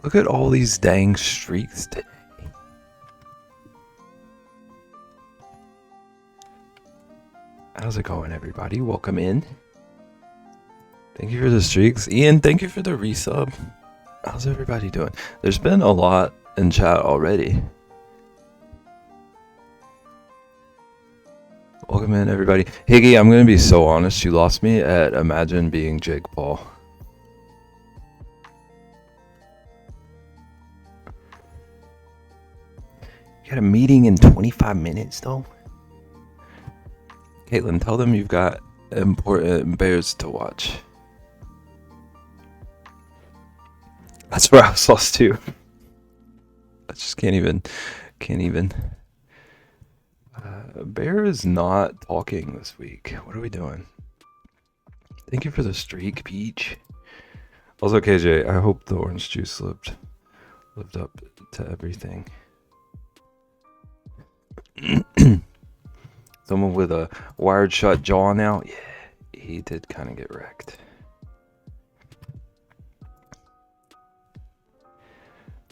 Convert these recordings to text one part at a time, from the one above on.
Look at all these dang streaks today. How's it going, everybody? Welcome in. Thank you for the streaks. Ian, thank you for the resub. How's everybody doing? There's been a lot in chat already. Welcome in, everybody. Higgy, I'm going to be so honest. You lost me at Imagine Being Jake Paul. You got a meeting in 25 minutes, though? Caitlin, tell them you've got important bears to watch. That's where I was lost too. I just can't even. Bear is not talking this week. What are we doing? Thank you for the streak, Peach. Also, KJ, I hope the orange juice lived up to everything. Someone with a wired shut jaw now? Yeah, he did kind of get wrecked.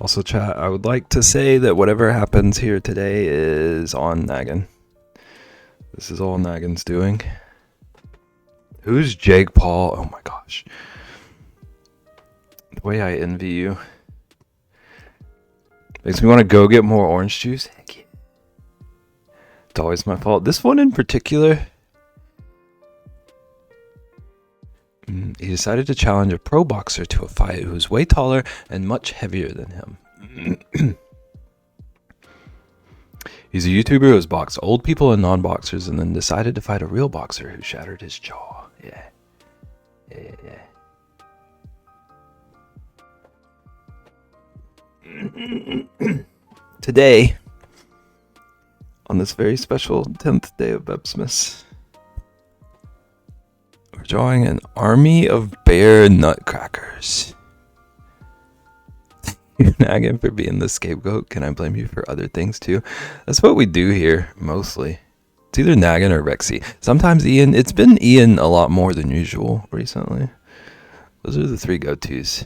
Also, chat, I would like to say that whatever happens here today is on Naggin. This is all Naggin's doing. Who's Jake Paul? Oh my gosh. The way I envy you. Makes me want to go get more orange juice. Heck yeah. It's always my fault. This one in particular, he decided to challenge a pro boxer to a fight who's way taller and much heavier than him. He's a YouTuber who has boxed old people and non-boxers and then decided to fight a real boxer who shattered his jaw. Yeah. Today, on this very special 10th day of Bebsmas, we're drawing an army of bear nutcrackers. You're nagging for being the scapegoat. Can I blame you for other things too? That's what we do here, mostly. It's either nagging or Rexy. Sometimes Ian. It's been Ian a lot more than usual recently. Those are the three go-tos.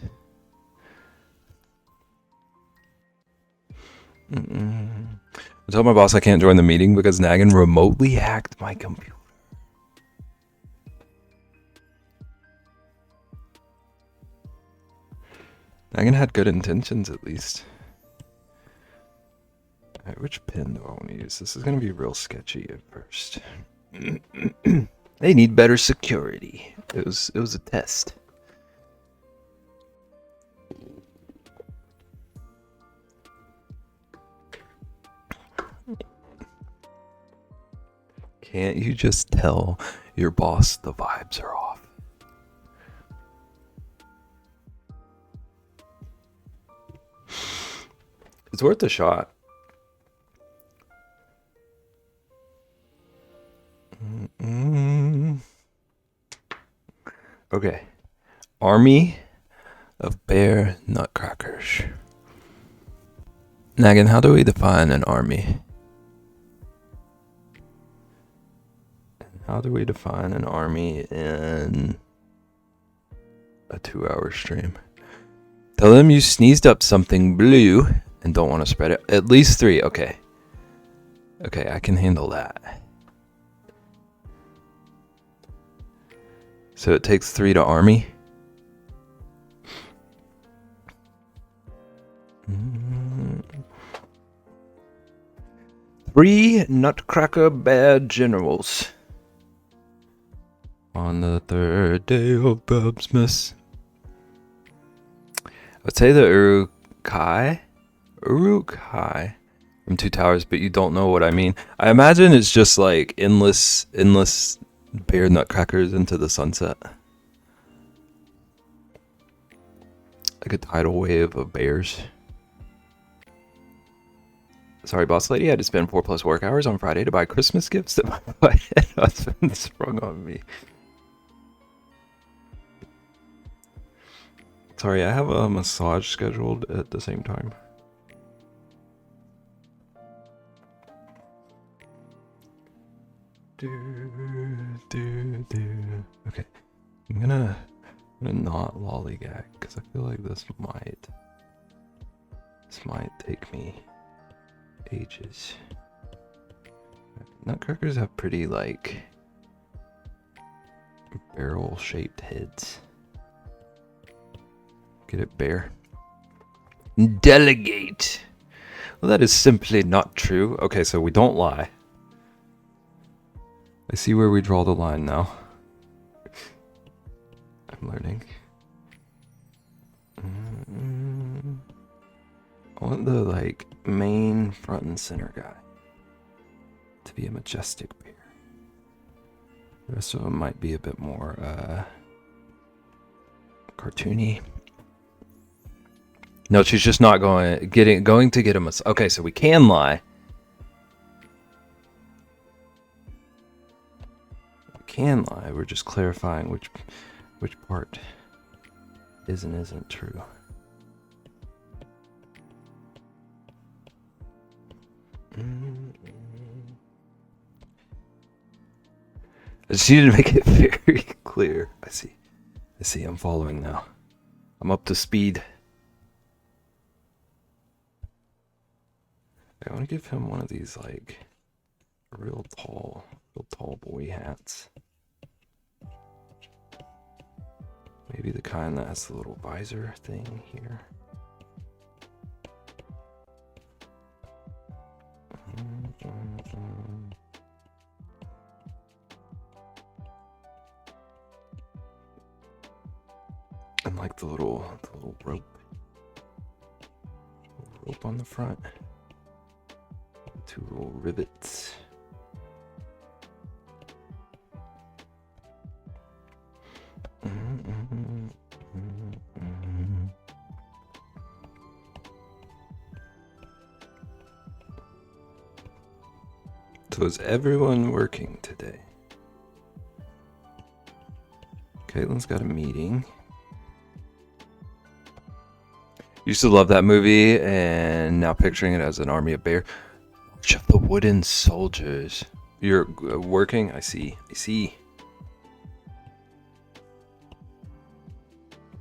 I told my boss I can't join the meeting because Naggin remotely hacked my computer. Naggin had good intentions, at least. Alright, which pin do I want to use? This is going to be real sketchy at first. They need better security. It was a test. Can't you just tell your boss the vibes are off? It's worth a shot. Okay. Army of bear nutcrackers. Naggin, how do we define an army? How do we define an army in a 2-hour stream? Tell them you sneezed up something blue and don't want to spread it. At least 3. Okay. Okay, I can handle that. So it takes 3 to army. Three nutcracker bear generals. On the 3rd day of Bebsmas. I would say the Uruk-hai from Two Towers, but you don't know what I mean. I imagine it's just like endless bear nutcrackers into the sunset. Like a tidal wave of bears. Sorry, boss lady, I had to spend 4+ work hours on Friday to buy Christmas gifts that my head husband sprung on me. Sorry, I have a massage scheduled at the same time. Okay, I'm gonna not lollygag because I feel like this might This might take me ages. Nutcrackers have pretty, like, barrel-shaped heads. Get it, bear? Delegate! Well, that is simply not true. Okay, so we don't lie. I see where we draw the line now. I'm learning. I want the, like, main front and center guy to be a majestic bear. The rest of them might be a bit more, cartoony. No, she's just not going to get him. Okay, so we can lie. We can lie. We're just clarifying which part is and isn't true. I just needed to make it very clear. I see. I'm following now. I'm up to speed. I want to give him one of these, like, real tall boy hats. Maybe the kind that has the little visor thing here. And like the little rope on the front. 2 little rivets. So is everyone working today? Caitlin's got a meeting. Used to love that movie, and now picturing it as an army of bear. March of the Wooden Soldiers. You're working? I see.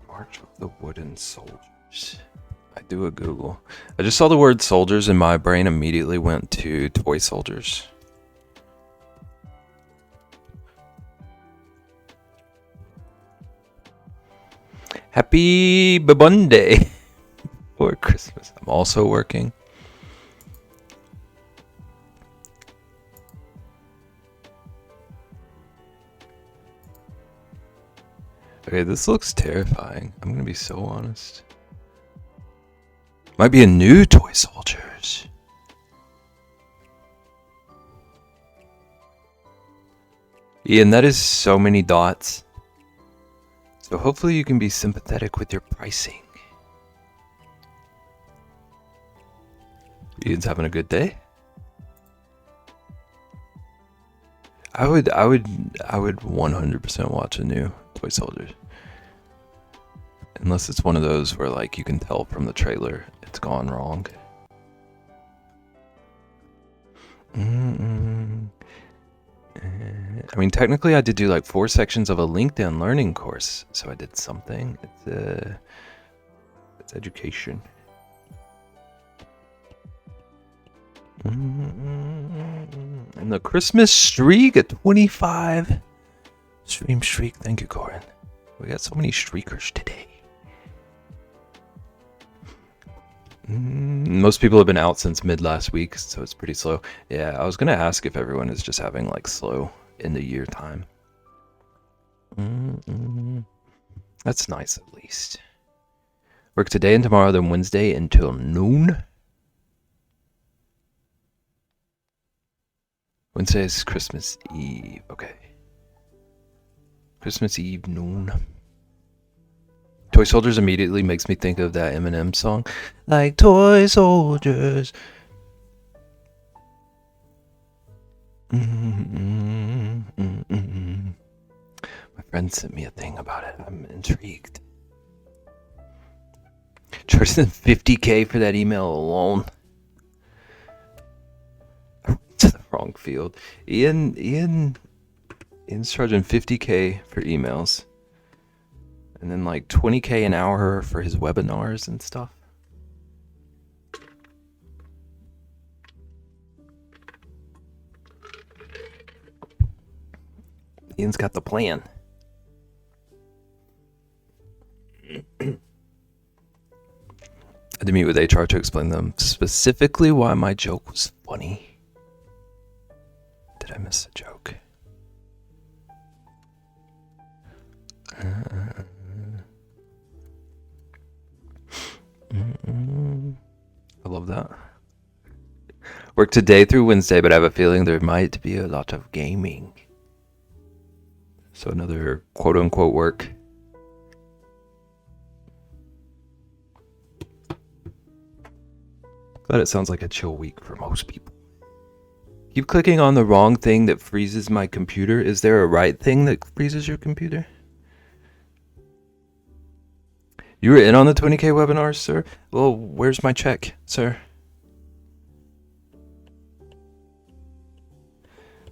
March of the Wooden Soldiers. I do a Google. I just saw the word soldiers and my brain immediately went to toy soldiers. Happy Babunday for Christmas. I'm also working. Okay, this looks terrifying. I'm gonna be so honest. Might be a new toy soldiers. Ian, that is so many dots. So hopefully you can be sympathetic with your pricing. Ian's having a good day. I would 100% watch a new Toy Soldiers. Unless it's one of those where, like, you can tell from the trailer it's gone wrong. I mean, technically I did do like 4 sections of a LinkedIn learning course, so I did something. It's education. And the Christmas streak at 25 stream streak. Thank you, Corin. We got so many streakers today. Most people have been out since mid last week, so it's pretty slow. Yeah, I was gonna ask if everyone is just having like slow in the year time. That's nice, at least. Work today and tomorrow, then Wednesday until noon. Wednesday is Christmas Eve. Okay. Christmas Eve noon. Toy Soldiers immediately makes me think of that Eminem song. Like toy soldiers. My friend sent me a thing about it. I'm intrigued. Charged them $50K for that email alone. To the wrong field. Ian's charging $50K for emails. And then like $20K an hour for his webinars and stuff. Ian's got the plan. I had to meet with HR to explain them specifically why my joke was funny. Did I miss a joke? I love that. Work today through Wednesday, but I have a feeling there might be a lot of gaming. So another quote-unquote work. Glad it sounds like a chill week for most people. Keep clicking on the wrong thing that freezes my computer. Is there a right thing that freezes your computer? You were in on the 20K webinars, sir? Well, where's my check, sir?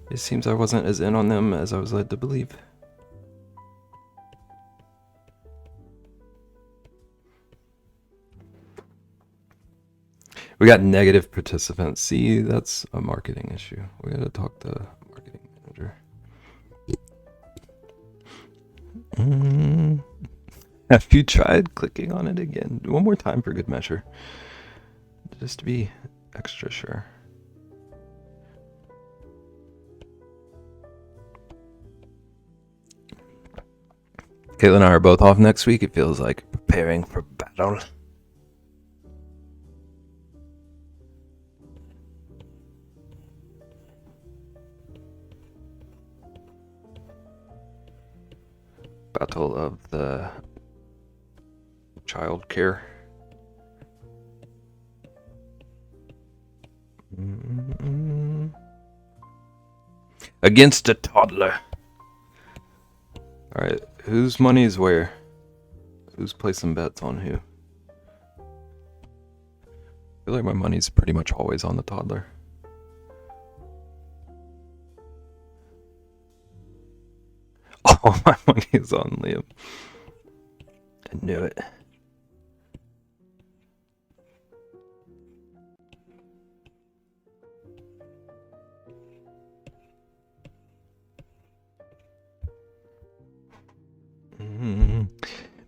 It seems I wasn't as in on them as I was led to believe. We got negative participants. See, that's a marketing issue. We gotta talk to marketing manager. Have you tried clicking on it again? One more time for good measure. Just to be extra sure. Caitlin and I are both off next week. It feels like preparing for battle. Battle of the child care. Against a toddler. Alright, whose money is where? Who's placing bets on who? I feel like my money's pretty much always on the toddler. All my money is on Liam. I knew it.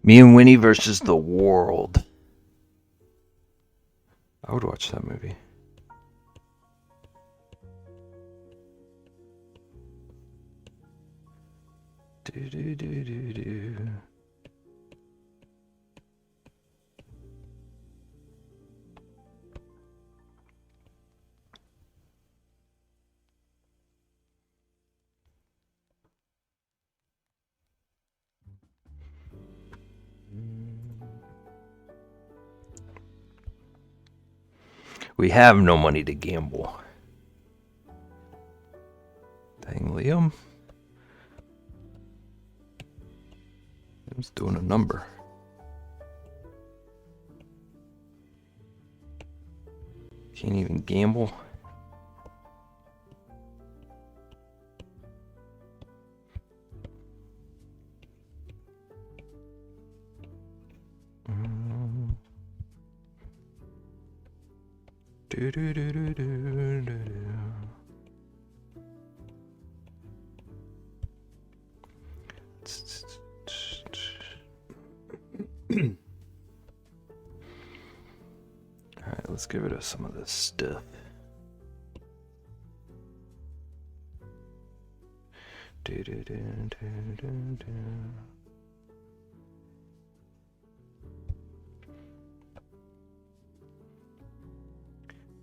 Me and Winnie versus the world. I would watch that movie. Do do do do do. We have no money to gamble. Dang, Liam. Liam's doing a number. Can't even gamble. Do do do do do do do. Alright, let's get rid of some of this stuff. Do do do do do do.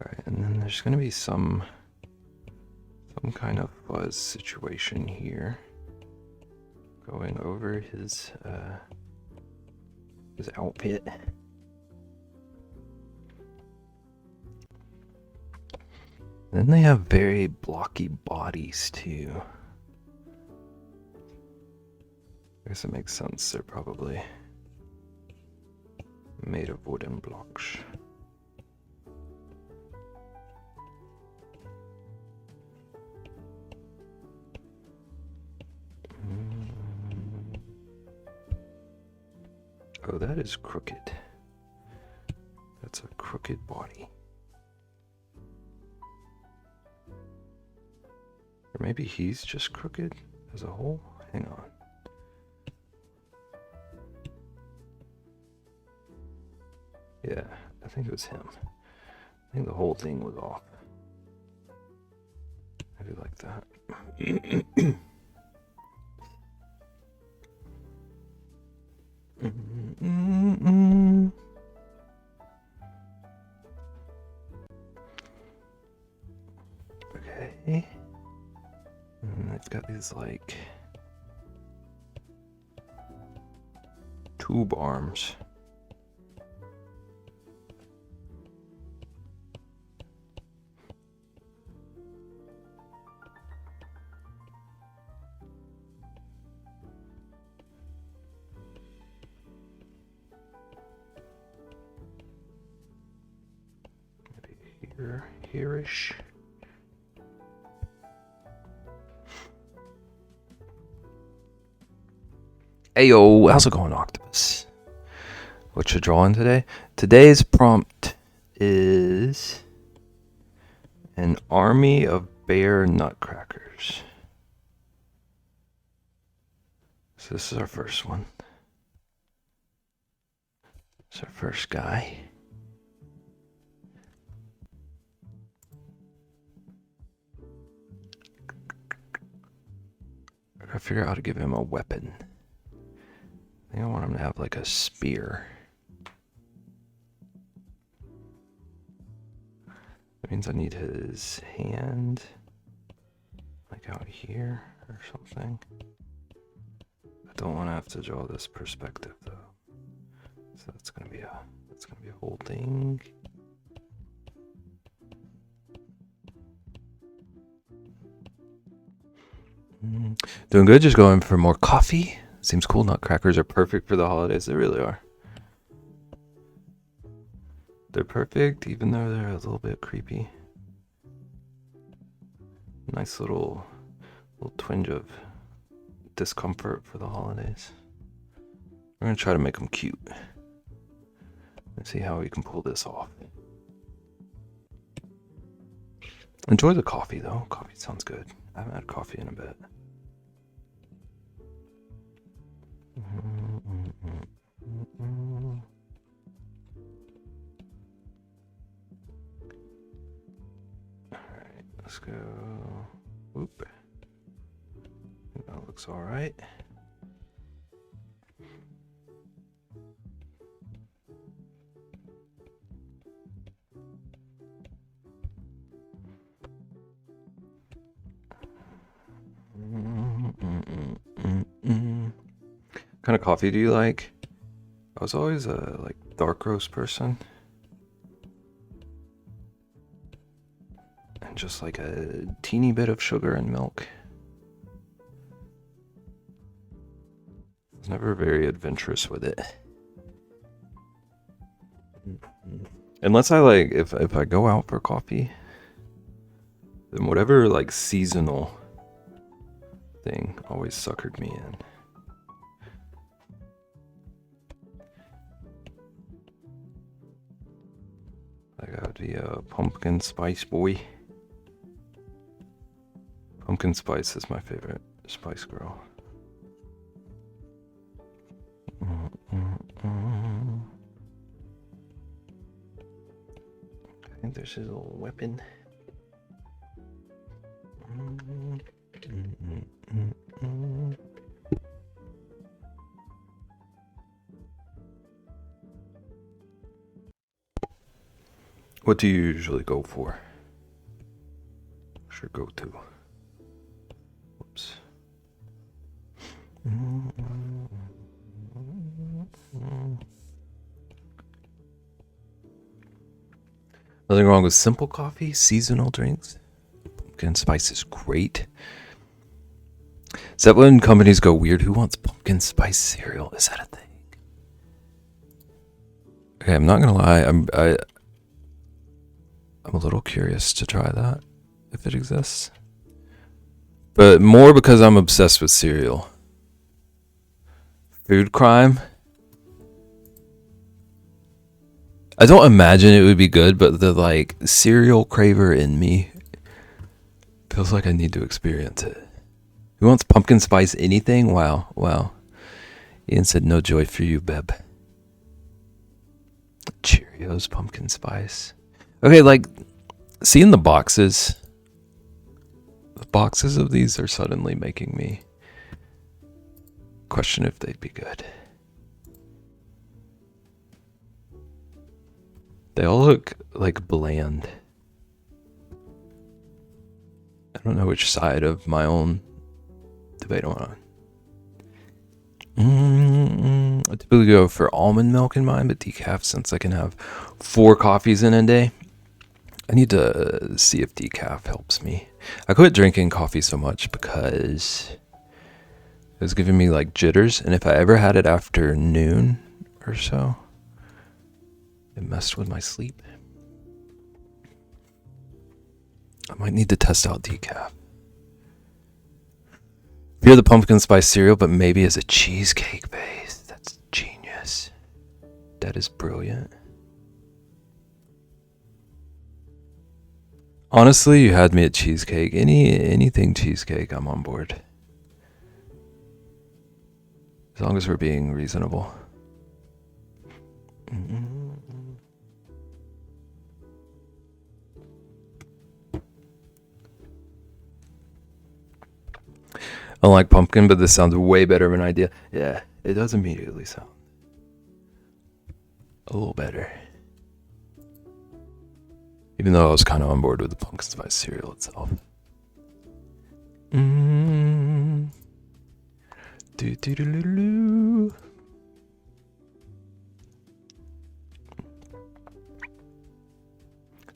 Alright, and then there's gonna be some kind of fuzz situation here. Going over his outfit. Then they have very blocky bodies too. I guess it makes sense. They're probably made of wooden blocks. Oh, that is crooked. That's a crooked body. Or maybe he's just crooked There's a hole? Hang on. Yeah, I think it was him. I think the whole thing was off. Maybe like that. Okay. And it's got these like tube arms. Here-ish. Ayo, how's it going, Octopus? What you drawing today? Today's prompt is an army of bear nutcrackers. So this is our first one. It's our first guy. I gotta figure out how to give him a weapon. I think I want him to have like a spear. That means I need his hand like out here or something. I don't want to have to draw this perspective though. So that's gonna be a whole thing. Doing good, just going for more coffee. Seems cool. Nutcrackers are perfect for the holidays. They really are. They're perfect, even though they're a little bit creepy. Nice little twinge of discomfort for the holidays. We're gonna try to make them cute. Let's see how we can pull this off. Enjoy the coffee though. Coffee sounds good. I haven't had coffee in a bit. Alright, let's go. Whoop. That looks alright. What kind of coffee do you like? I was always a like dark roast person. And just like a teeny bit of sugar and milk. I was never very adventurous with it. Unless I like, if I go out for coffee, then whatever like seasonal thing always suckered me in. I got the pumpkin spice boy. Pumpkin spice is my favorite Spice Girl. I think there's his little weapon. What do you usually go for? What's your go-to? Whoops. Nothing wrong with simple coffee, seasonal drinks. Pumpkin spice is great. Is that when companies go weird? Who wants pumpkin spice cereal? Is that a thing? Okay, I'm not gonna lie. I'm a little curious to try that, if it exists. But more because I'm obsessed with cereal. Food crime? I don't imagine it would be good, but the like cereal craver in me feels like I need to experience it. Who wants pumpkin spice anything? Wow, wow. Ian said no joy for you, Beb. Cheerios, pumpkin spice. Okay, like, seeing the boxes of these are suddenly making me question if they'd be good. They all look like bland. I don't know which side of my own debate I'm on. I typically go for almond milk in mine, but decaf since I can have 4 coffees in a day. I need to see if decaf helps me. I quit drinking coffee so much because it was giving me like jitters, and if I ever had it after noon or so, it messed with my sleep. I might need to test out decaf. Fear the pumpkin spice cereal, but maybe as a cheesecake base. That's genius. That is brilliant. Honestly, you had me at cheesecake. Anything cheesecake, I'm on board. As long as we're being reasonable. I don't like pumpkin, but this sounds way better of an idea. Yeah, it does immediately sound a little better. Even though I was kind of on board with the pumpkin spice cereal itself. I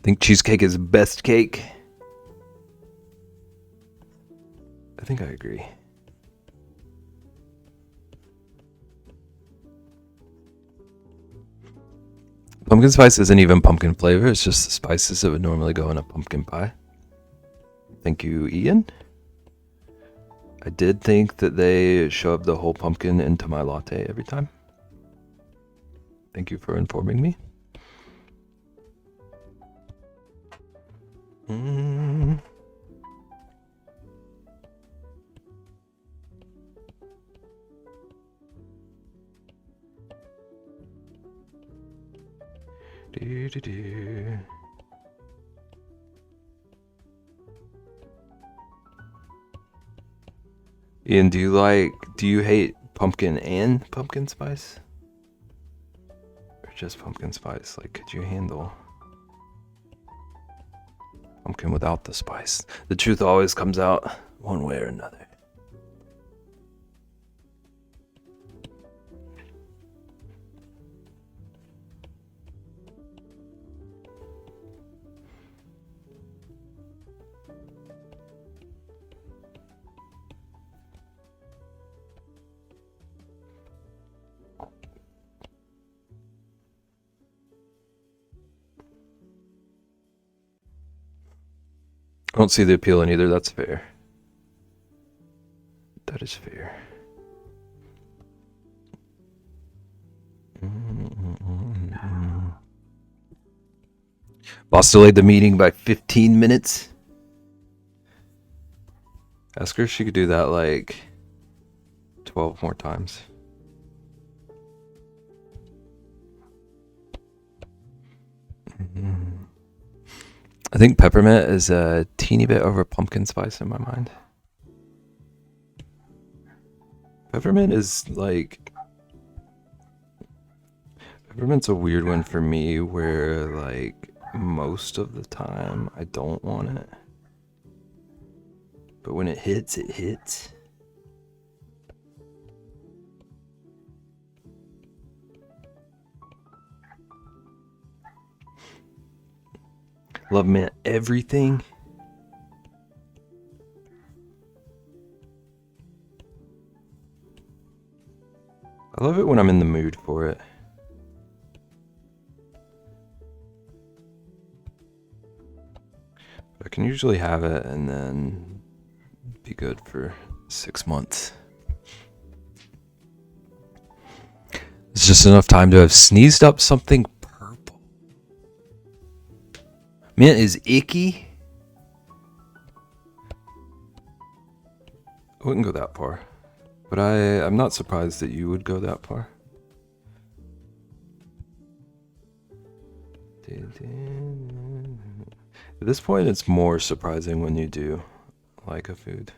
think cheesecake is best cake. I think I agree. Pumpkin spice isn't even pumpkin flavor, it's just the spices that would normally go in a pumpkin pie. Thank you, Ian. I did think that they shoved the whole pumpkin into my latte every time. Thank you for informing me. Ian, do you hate pumpkin and pumpkin spice? Or just pumpkin spice? Like, could you handle pumpkin without the spice? The truth always comes out one way or another. I don't see the appeal in either. That's fair. That is fair. Boss delayed the meeting by 15 minutes. Ask her if she could do that like 12 more times. I think peppermint is a teeny bit over pumpkin spice in my mind. Peppermint is like... Peppermint's a weird one for me where like most of the time I don't want it. But when it hits, it hits. Love mint everything. I love it when I'm in the mood for it. I can usually have it and then be good for 6 months. It's just enough time to have sneezed up something purple. Mint is icky. I wouldn't go that far. But I'm not surprised that you would go that far. At this point, it's more surprising when you do like a food.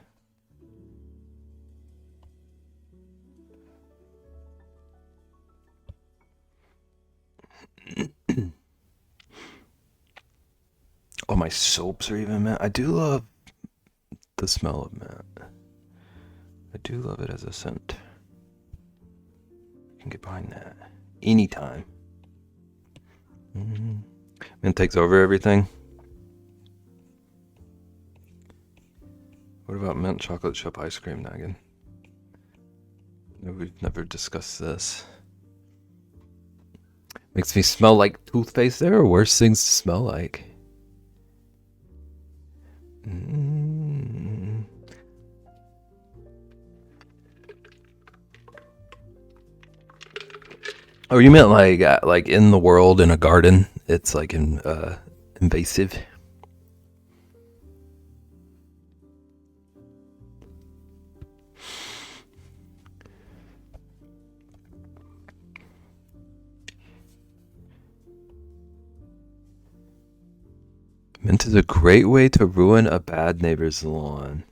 Oh, my soaps are even mint. I do love the smell of mint. I do love it as a scent. I can get behind that anytime. Mint takes over everything. What about mint chocolate chip ice cream, Nagan? No, we've never discussed this. Makes me smell like toothpaste. There are worse things to smell like. Oh, you meant like in the world in a garden? It's like invasive. Mint is a great way to ruin a bad neighbor's lawn.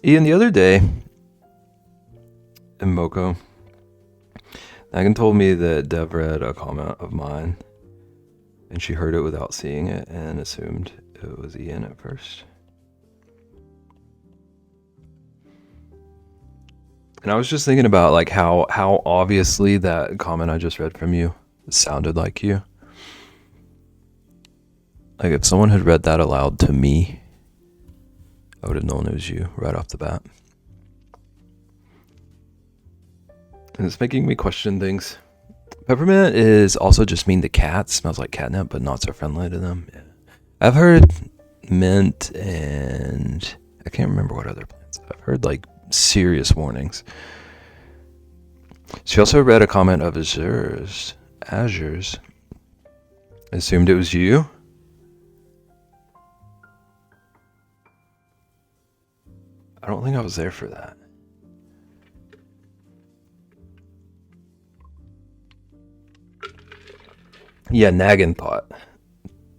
Ian, the other day in Moco, Megan told me that Dev read a comment of mine and she heard it without seeing it and assumed it was Ian at first. And I was just thinking about like how obviously that comment I just read from you sounded like you. Like if someone had read that aloud to me, I would have known it was you right off the bat. And it's making me question things. Peppermint is also just mean to cats. Smells like catnip, but not so friendly to them. Yeah. I've heard mint and I can't remember what other plants. I've heard like serious warnings. She also read a comment of Azure's. Assumed it was you. I don't think I was there for that. Yeah, Nagan thought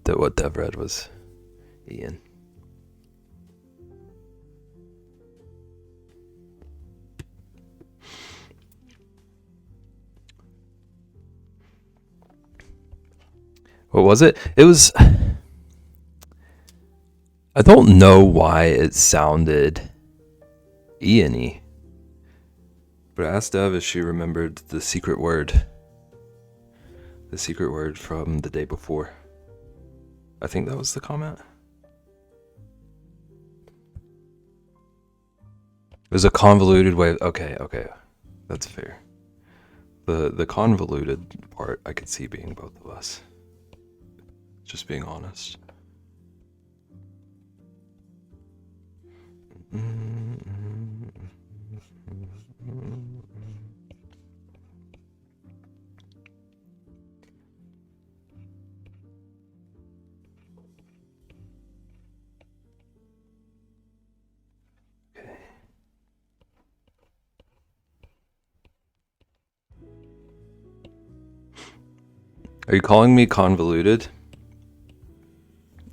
that what Dev read was Ian. What was it? It was... I don't know why it sounded Ian-y. But I asked Dev if she remembered the secret word. The secret word from the day before. I think that was the comment. It was a convoluted way. Okay. That's fair. The convoluted part I could see being both of us. Just being honest. Are you calling me convoluted?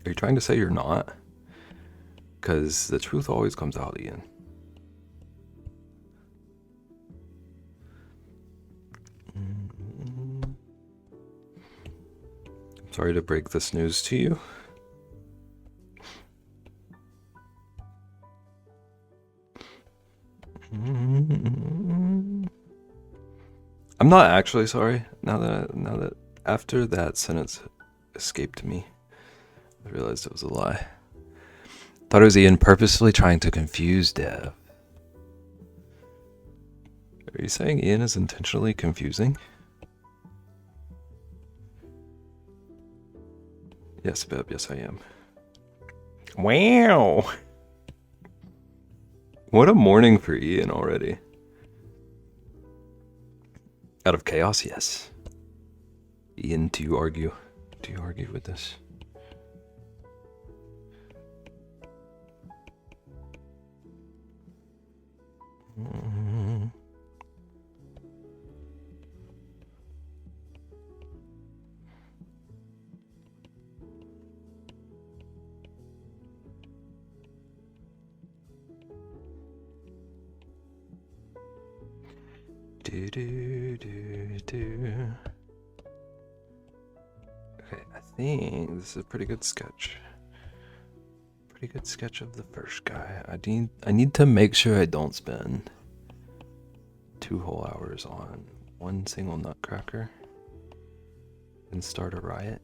Are you trying to say you're not? Because the truth always comes out, Ian. Sorry to break this news to you. I'm not actually sorry. Now that after that sentence escaped me, I realized it was a lie. Thought it was Ian purposefully trying to confuse Dev. Are you saying Ian is intentionally confusing? Yes, Beb, yes I am. Wow! What a morning for Ian already. Out of chaos, yes. Ian, do you argue? Do you argue with this? Do do do do. Okay, I think this is a pretty good sketch. Pretty good sketch of the first guy. I need to make sure I don't spend 2 whole hours on one single nutcracker and start a riot.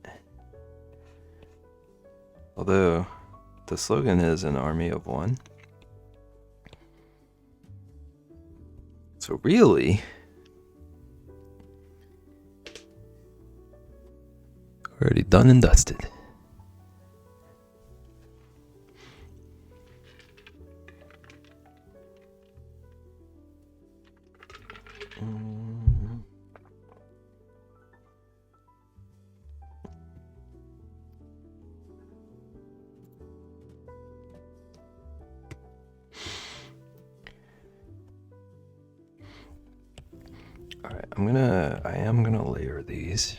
Although the slogan is an army of one. So really, already done and dusted. Alright, I am gonna layer these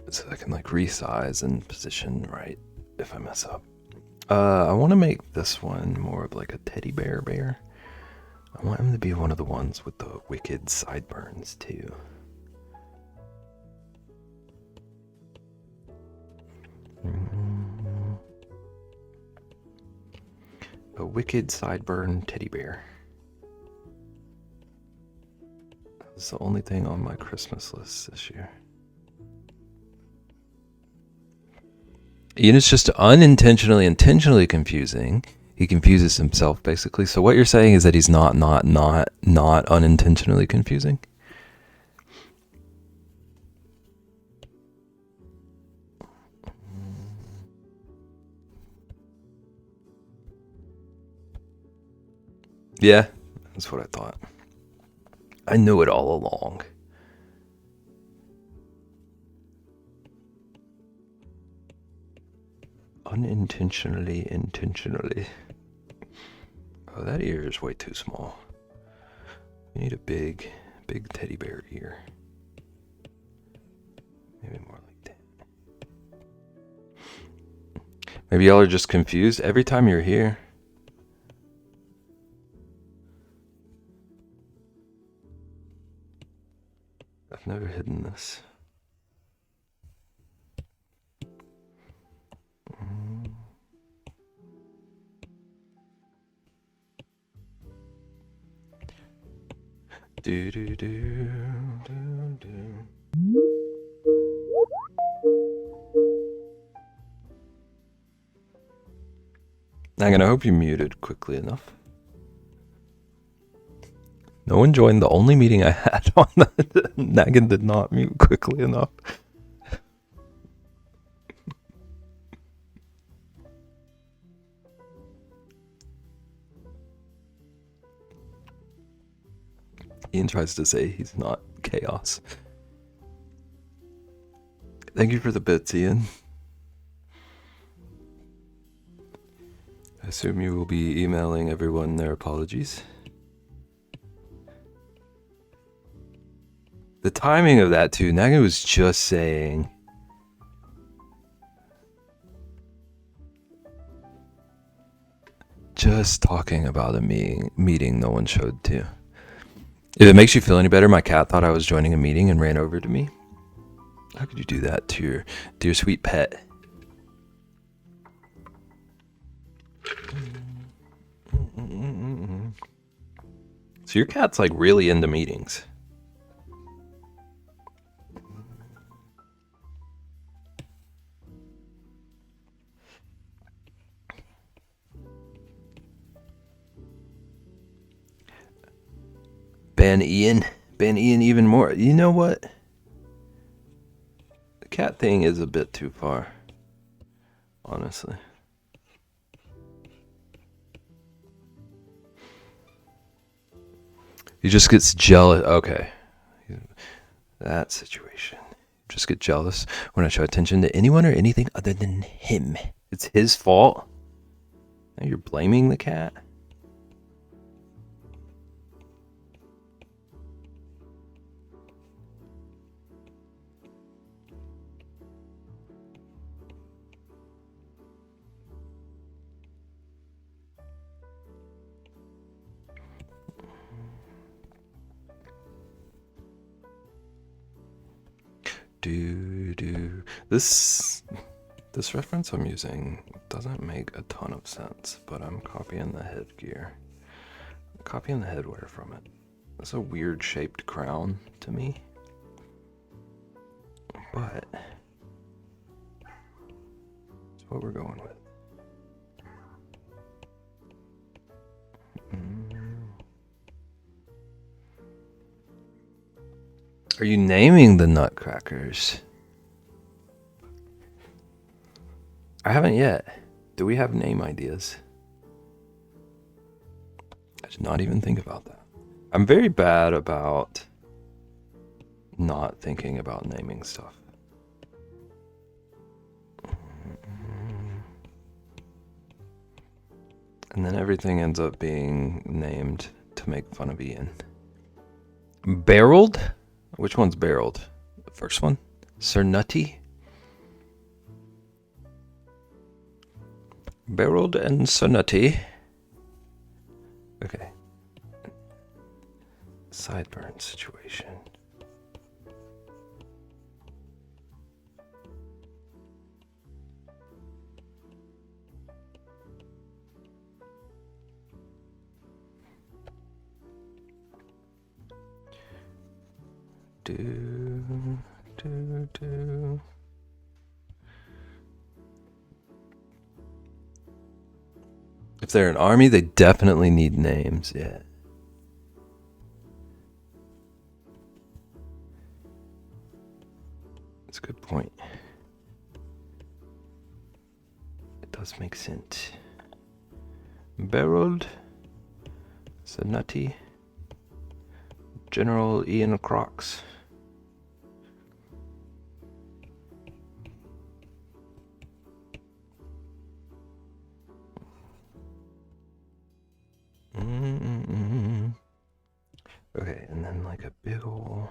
so I can like resize and position right if I mess up. I want to make this one more of like a teddy bear. I want him to be one of the ones with the wicked sideburns too. A wicked sideburn teddy bear. That's the only thing on my Christmas list this year. Ian is just intentionally confusing. He confuses himself basically. So what you're saying is that he's not unintentionally confusing? Yeah, that's what I thought. I knew it all along. Intentionally. Oh, that ear is way too small. You need a big teddy bear ear. Maybe more like that. Maybe y'all are just confused every time you're here. I've never hidden this. Do do do do do. Nagan, I hope you muted quickly enough. No one joined the only meeting I had on the Nagan did not mute quickly enough. Ian tries to say he's not chaos. Thank you for the bits, Ian. I assume you will be emailing everyone their apologies. The timing of that too, Naga was just saying. Just talking about a meeting no one showed to. If it makes you feel any better, my cat thought I was joining a meeting and ran over to me. How could you do that to your dear sweet pet? So your cat's like really into meetings. Ban Ian even more. You know what? The cat thing is a bit too far, honestly. He just gets jealous. Okay. That situation. Just get jealous when I show attention to anyone or anything other than him. It's his fault. Now you're blaming the cat? This reference I'm using doesn't make a ton of sense, but I'm copying the headgear. Copying the headwear from it. It's a weird shaped crown to me. But it's what we're going with. Are you naming the nutcrackers? I haven't yet. Do we have name ideas? I did not even think about that. I'm very bad about not thinking about naming stuff. And then everything ends up being named to make fun of Ian. Barreled? Which one's barreled? The first one? Sir Nutty? Barreled and Sir Nutty. Okay. Sideburn situation. If they're an army, they definitely need names, yeah. That's a good point. It does make sense. Barreled, Zanatti, General Ian Crocs. Okay, and then like a big ol'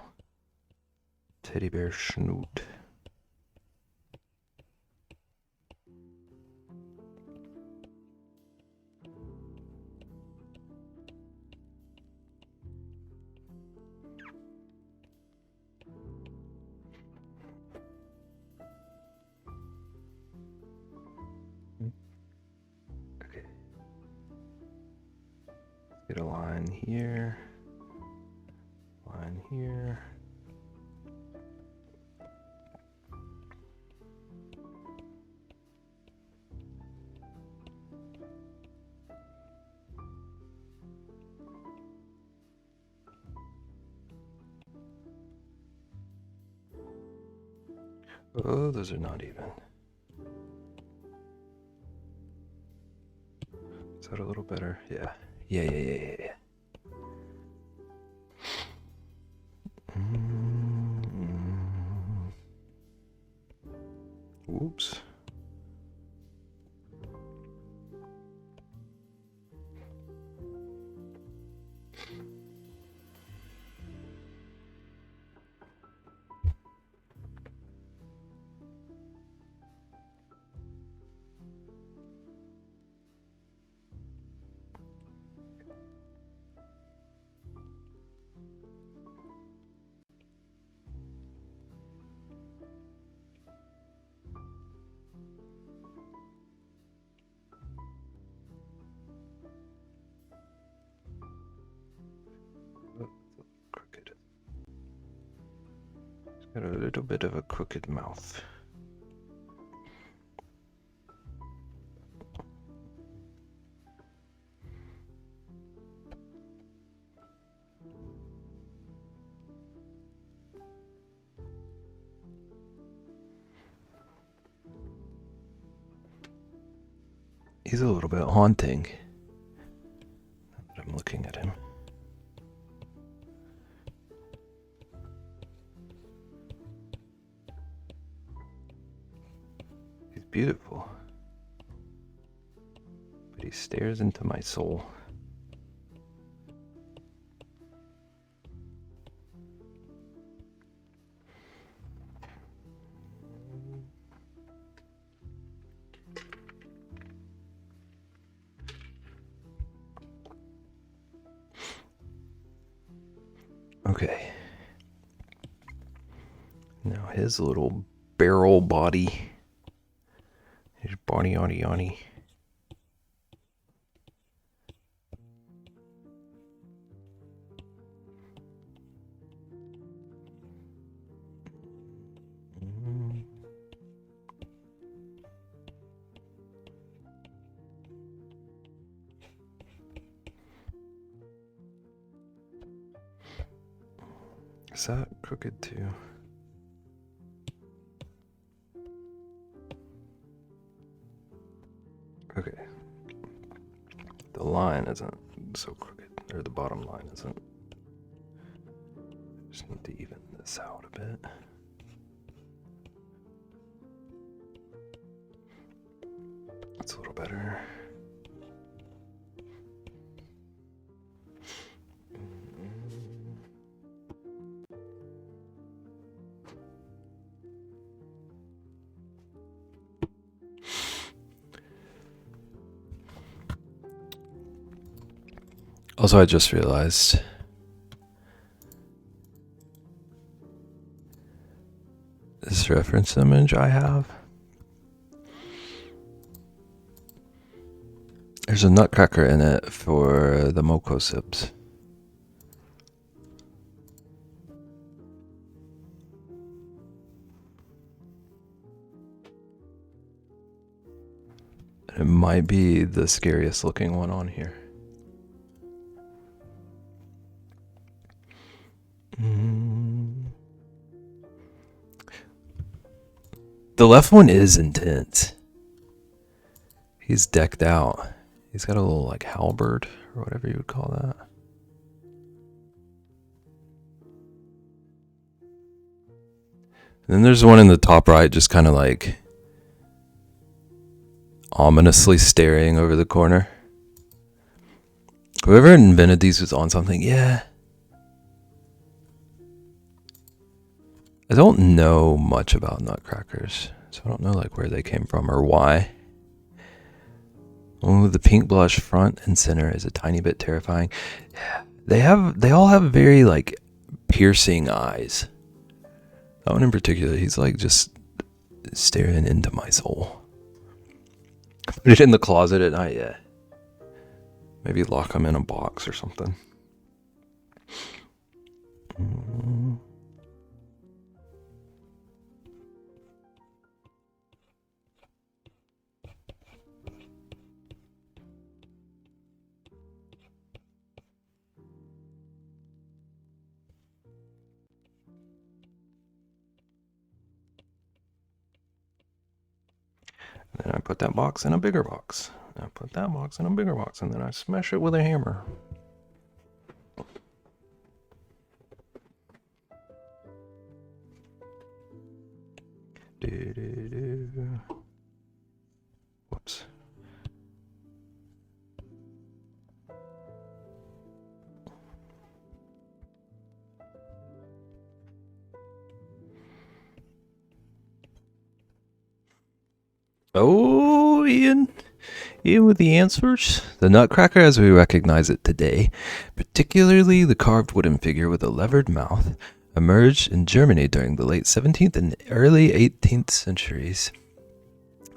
teddy bear snoot. Okay. Let's get a line here. Line here. Oh, those are not even. Is that a little better? Yeah. Yeah. Whoops. Crooked. It's got a little bit of a crooked mouth. He's a little bit haunting. Now that I'm looking at him. He's beautiful. But he stares into my soul. Okay. Now his little barrel body. His body, yawny, yawny. Is that crooked too? Okay. The line isn't so crooked, or the bottom line isn't. Just need to even this out a bit. That's a little better. Also, I just realized this reference image I have. There's a nutcracker in it for the Moco Sips. It might be the scariest looking one on here. The left one is intense. He's decked out. He's got a little like halberd or whatever you would call that. And then there's one in the top right just kind of like ominously staring over the corner. Whoever invented these was on something. Yeah. I don't know much about nutcrackers, so I don't know like where they came from or why. Oh, the pink blush front and center is a tiny bit terrifying. They all have very like piercing eyes. That one in particular, he's like just staring into my soul. Put it in the closet at night, yeah. Maybe lock him in a box or something. Then I put that box in a bigger box. I put that box in a bigger box, and then I smash it with a hammer. Whoops. Oh, Ian with the answers. The nutcracker as we recognize it today, particularly the carved wooden figure with a levered mouth, emerged in Germany during the late 17th and early 18th centuries.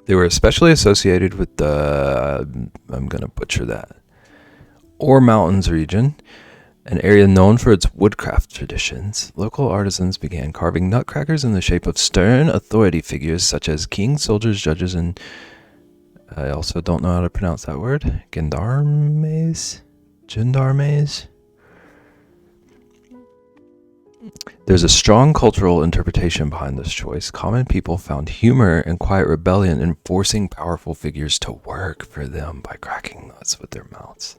They were especially associated with the, I'm going to butcher that, Ore Mountains region, an area known for its woodcraft traditions. Local artisans began carving nutcrackers in the shape of stern authority figures such as kings, soldiers, judges, and I also don't know how to pronounce that word. Gendarmes? There's a strong cultural interpretation behind this choice. Common people found humor and quiet rebellion in forcing powerful figures to work for them by cracking nuts with their mouths.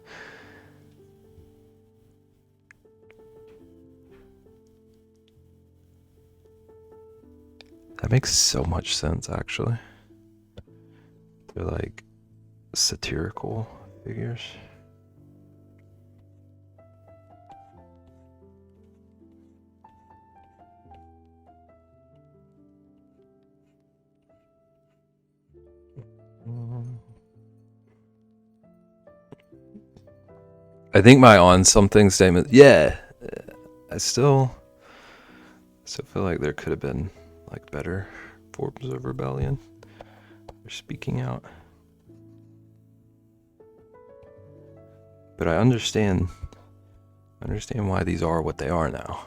That makes so much sense, actually. They're like satirical figures. I think my on something statement, yeah, I still feel like there could have been like better forms of rebellion. They're speaking out. But I understand why these are what they are now.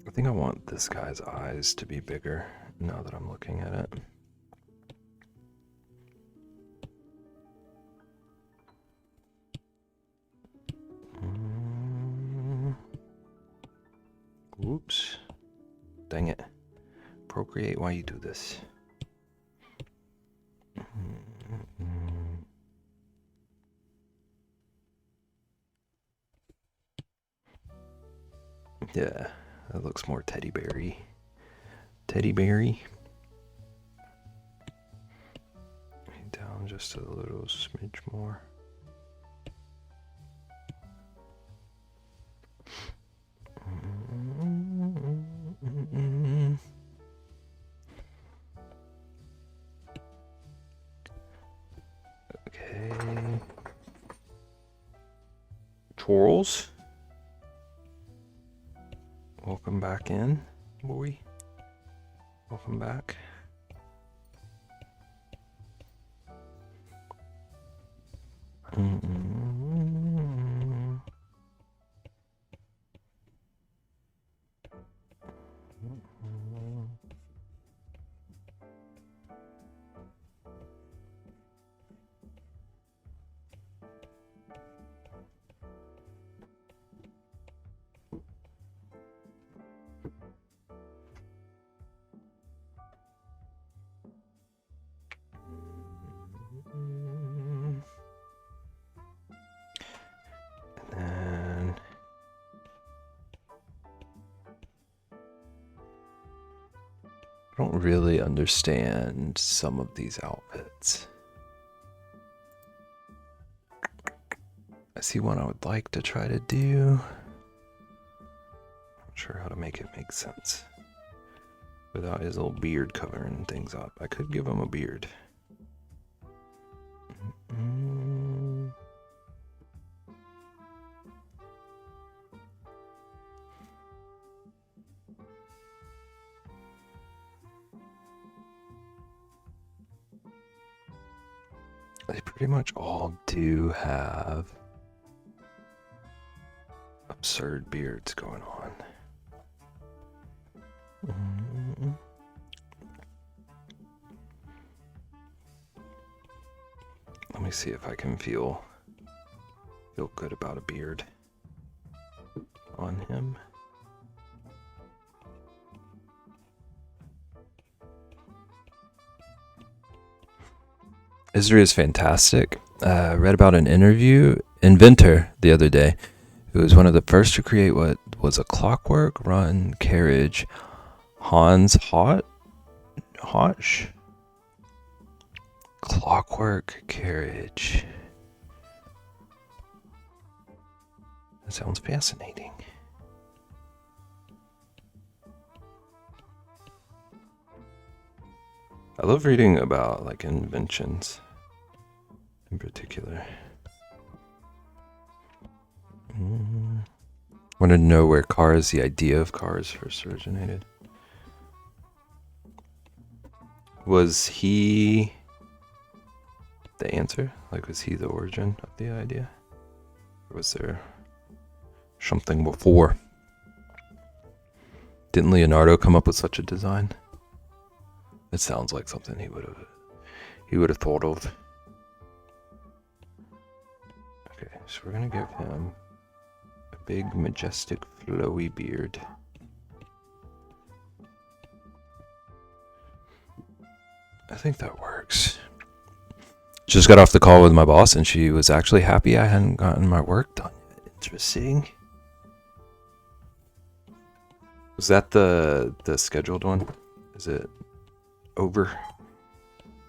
I think I want this guy's eyes to be bigger now that I'm looking at it. Oops. Dang it. Procreate, why you do this? Yeah, that looks more teddy berry. Teddy berry. Down just a little smidge more. Okay. Charles. Welcome back in, boy. Welcome back. I don't really understand some of these outfits. I see one I would like to try to do. Not sure how to make it make sense without his little beard covering things up. I could give him a beard. They pretty much all do have absurd beards going on. Let me see if I can feel good about a beard on him. Isri is fantastic. Read about an inventor the other day, who was one of the first to create what was a clockwork run carriage, Hans Hotch. Clockwork carriage. That sounds fascinating. I love reading about like inventions in particular. Wanted to know where the idea of cars first originated. Was he the answer? Like, was he the origin of the idea? Or was there something before? Didn't Leonardo come up with such a design? It sounds like something he would have thought of. Okay, so we're gonna give him a big, majestic, flowy beard. I think that works. Just got off the call with my boss, and she was actually happy I hadn't gotten my work done yet. Interesting. Was that the scheduled one? Is it over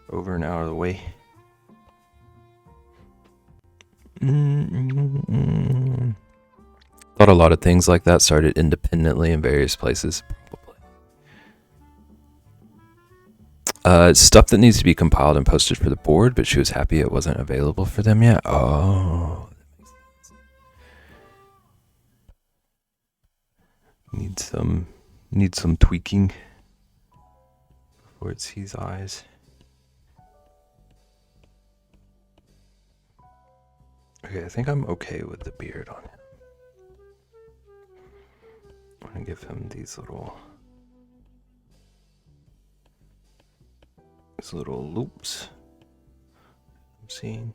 and out of the way? thought a lot of things like that started independently in various places. Stuff that needs to be compiled and posted for the board, but she was happy it wasn't available for them yet. Oh. Need some tweaking before it sees eyes. Okay, I think I'm okay with the beard on him. I'm gonna give him these little loops I'm seeing.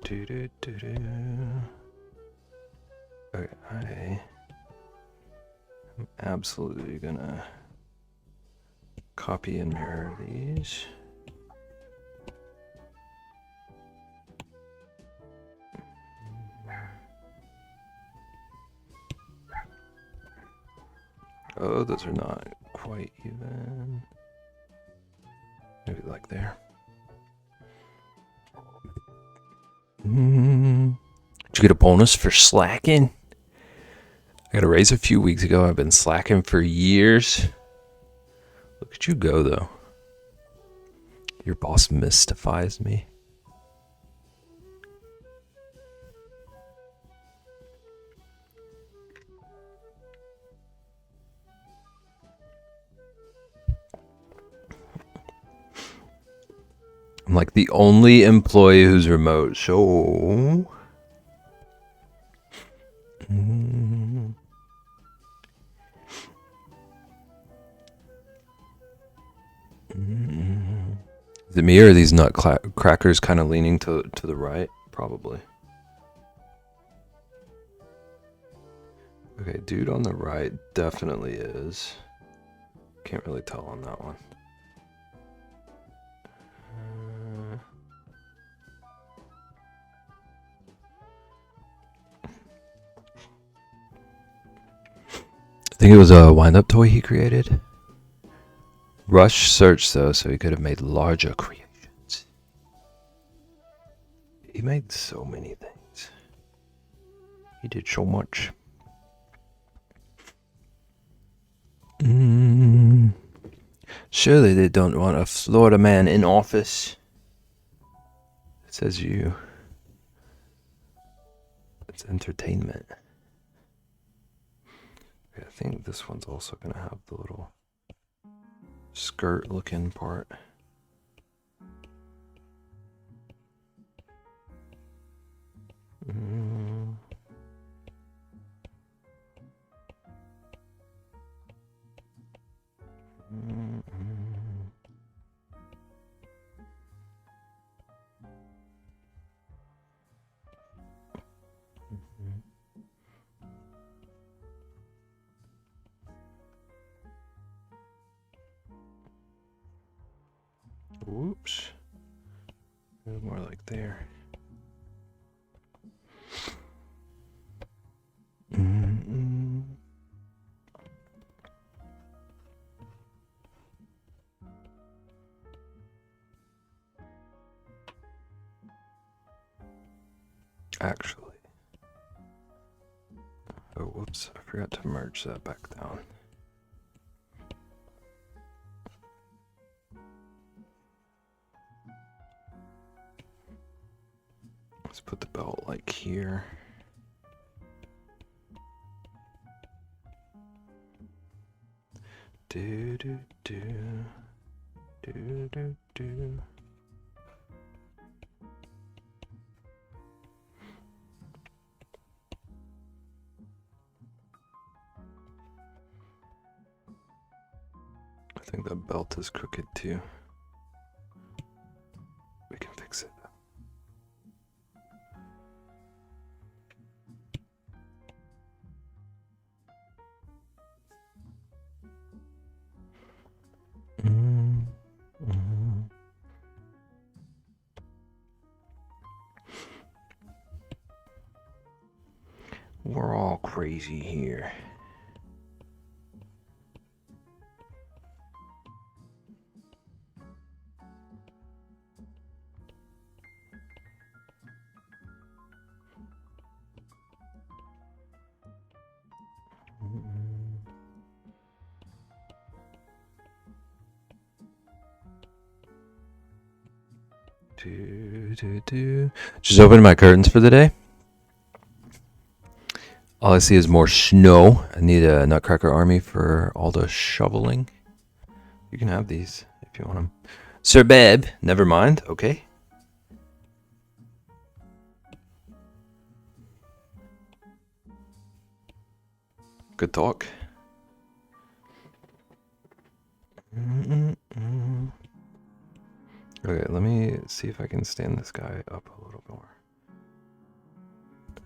Okay, I am absolutely gonna copy and mirror these. Oh, those are not quite even. Maybe like there. Did you get a bonus for slacking? I got a raise a few weeks ago. I've been slacking for years. Look at you go, though. Your boss mystifies me. I'm like the only employee who's remote, so... Is it me or are these nut crackers kind of leaning to the right? Probably. Okay, dude on the right definitely is. Can't really tell on that one. I think it was a wind-up toy he created. Rush search though, so he could have made larger creations. He made so many things. He did so much. Surely they don't want a Florida man in office. It says you. It's entertainment. Okay, I think this one's also gonna have the little skirt looking part. Whoops. More like there. Actually. Oh, whoops. I forgot to merge that back down. Let's put the belt like here. Do do do do do do. I think that belt is crooked too. We can fix it. We're all crazy here. Just opening my curtains for the day. All I see is more snow. I need a Nutcracker army for all the shoveling. You can have these if you want them. Sir Beb, never mind. Okay. Good talk. Okay, let me see if I can stand this guy up a little more.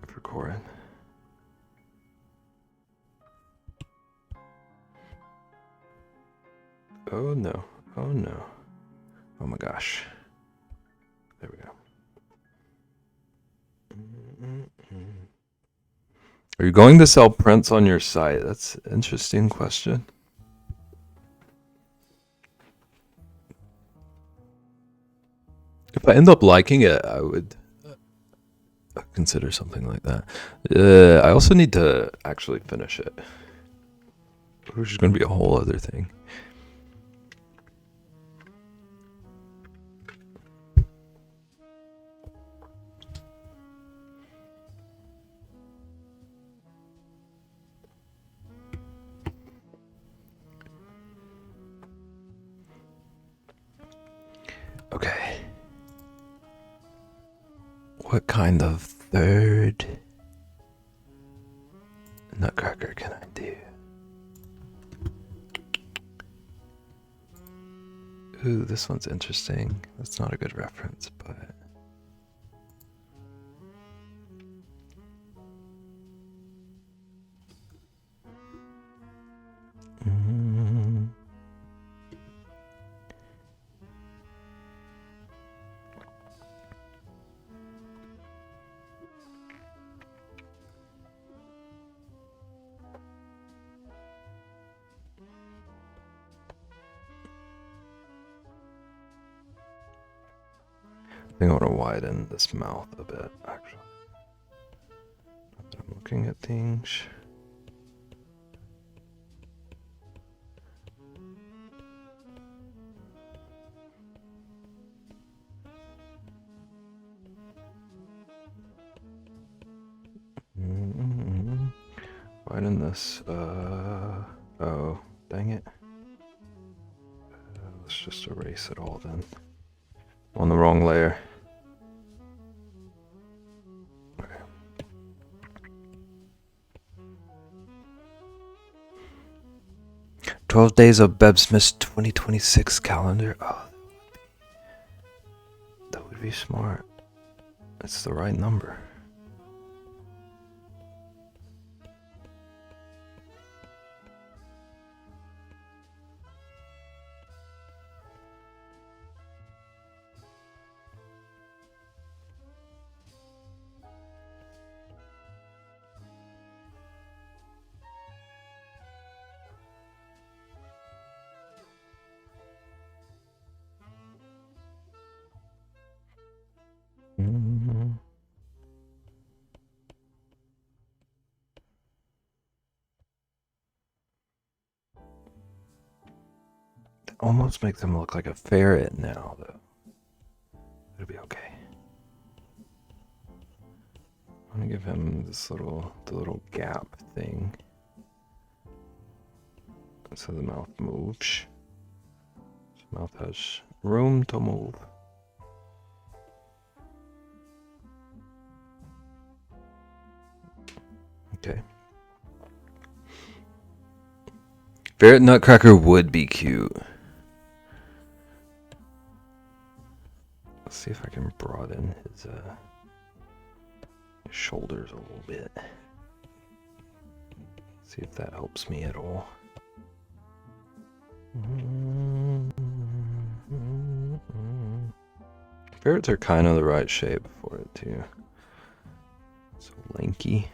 For Corin. Oh no. Oh no. Oh my gosh. There we go. Are you going to sell prints on your site? That's an interesting question. If I end up liking it, I would consider something like that. I also need to actually finish it, which is going to be a whole other thing. Okay. What kind of third Nutcracker can I do? Ooh, this one's interesting. That's not a good reference, but... I think I want to widen this mouth a bit, actually. I'm looking at things. Widen this. Oh, dang it. Let's just erase it all then. On the wrong layer. Okay. "12 days of Bebsmas 2026 calendar." Oh, that would be smart. It's the right number. Almost makes him look like a ferret now, though. It'll be okay. I'm gonna give him this little gap thing, so the mouth moves. The mouth has room to move. Okay. Ferret Nutcracker would be cute. Let's see if I can broaden his shoulders a little bit. See if that helps me at all. Ferrets are kind of the right shape for it too. So lanky.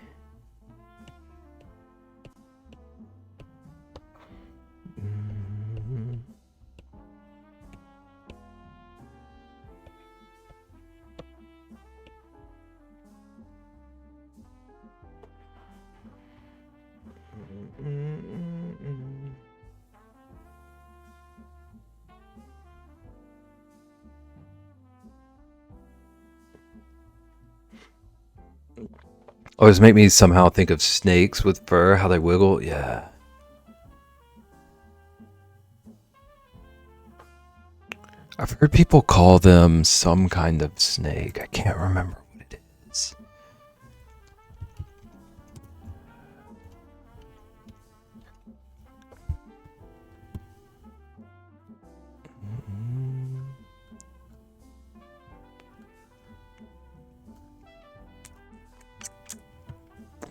Always make me somehow think of snakes with fur, how they wiggle. Yeah. I've heard people call them some kind of snake. I can't remember what it is.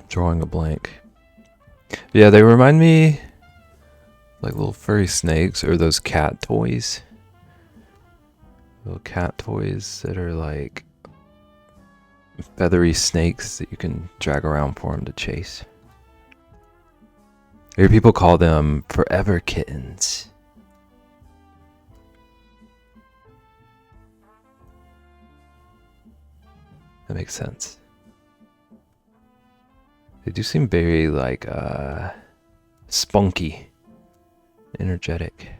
Drawing a blank. Yeah, they remind me like little furry snakes or those cat toys. Little cat toys that are like feathery snakes that you can drag around for them to chase. I hear people call them forever kittens. That makes sense. They do seem very like spunky, energetic.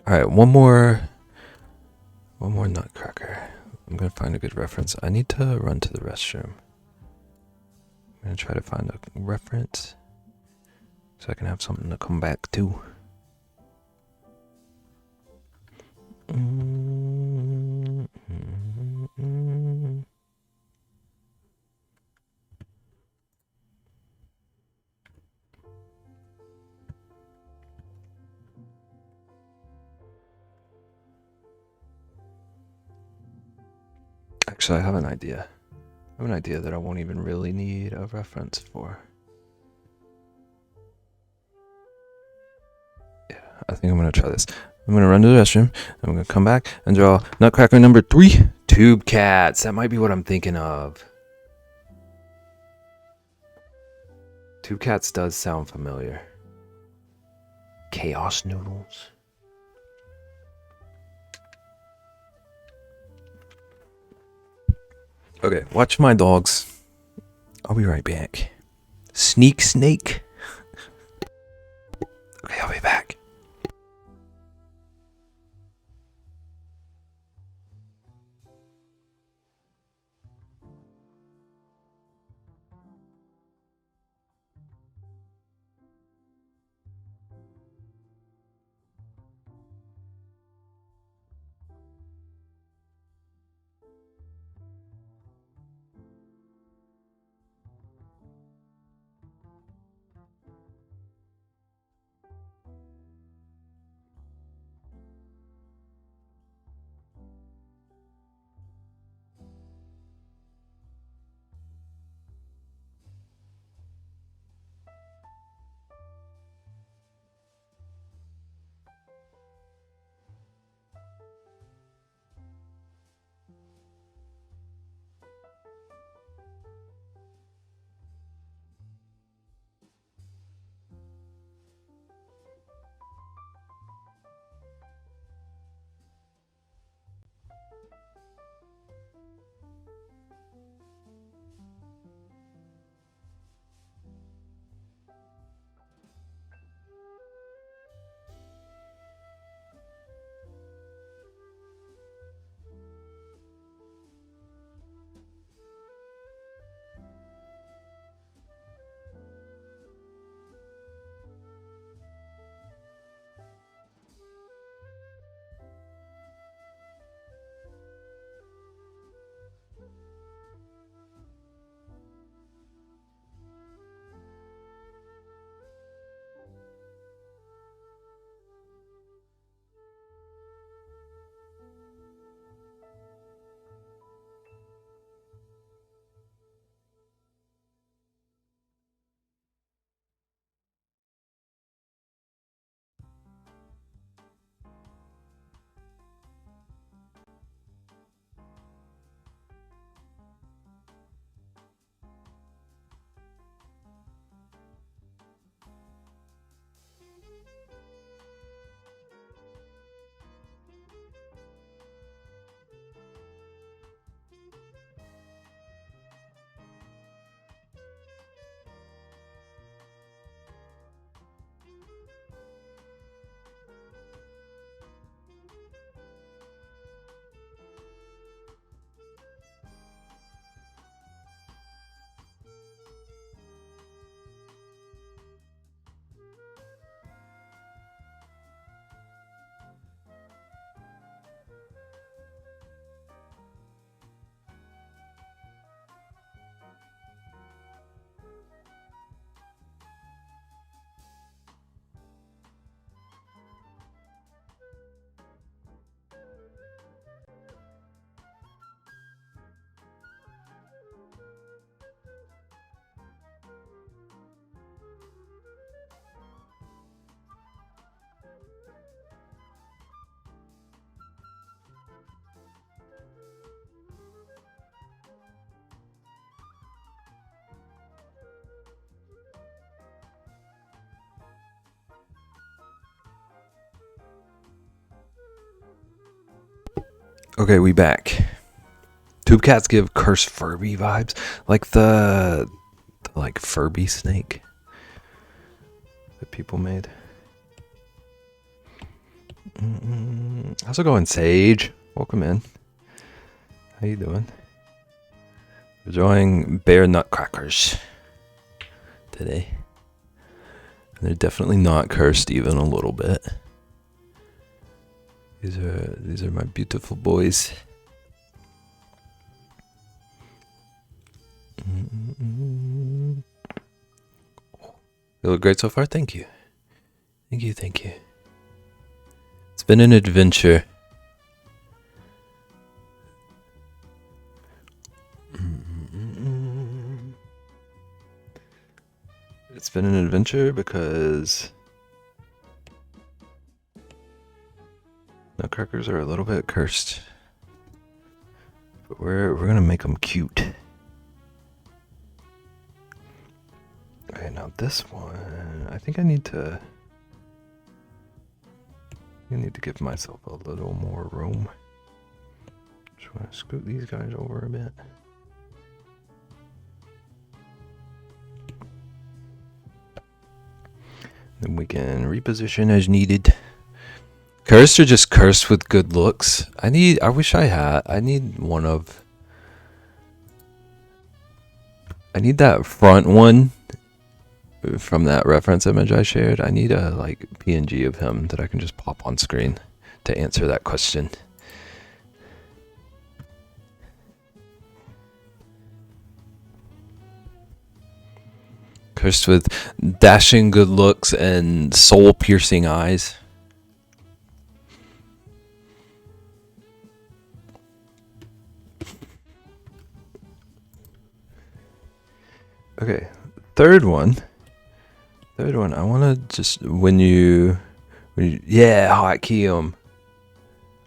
All right, one more nutcracker. I'm gonna find a good reference. I need to run to the restroom. I'm gonna try to find a reference so I can have something to come back to. Actually, I have an idea. I have an idea that I won't even really need a reference for. Yeah, I think I'm gonna try this. I'm gonna run to the restroom. I'm gonna come back and draw nutcracker number 3, tube cats. That might be what I'm thinking of. Tube cats does sound familiar. Chaos noodles. Okay, watch my dogs. I'll be right back. Sneak snake. Okay, I'll be back. Okay, we back. Tube cats give cursed Furby vibes, like the like Furby snake that people made. How's it going, Sage? Welcome in. How you doing? Enjoying bear nutcrackers today. And they're definitely not cursed even a little bit. These are my beautiful boys. They look great so far. Thank you. Thank you. It's been an adventure. It's been an adventure because nutcrackers are a little bit cursed. But we're gonna make them cute. Okay, now this one, I think I need to give myself a little more room. Just want to scoot these guys over a bit. Then we can reposition as needed. Cursed or just cursed with good looks? I need that front one from that reference image I shared. I need a like PNG of him that I can just pop on screen to answer that question. Cursed with dashing good looks and soul-piercing eyes. Okay, third one. I want to just when you hotkey them.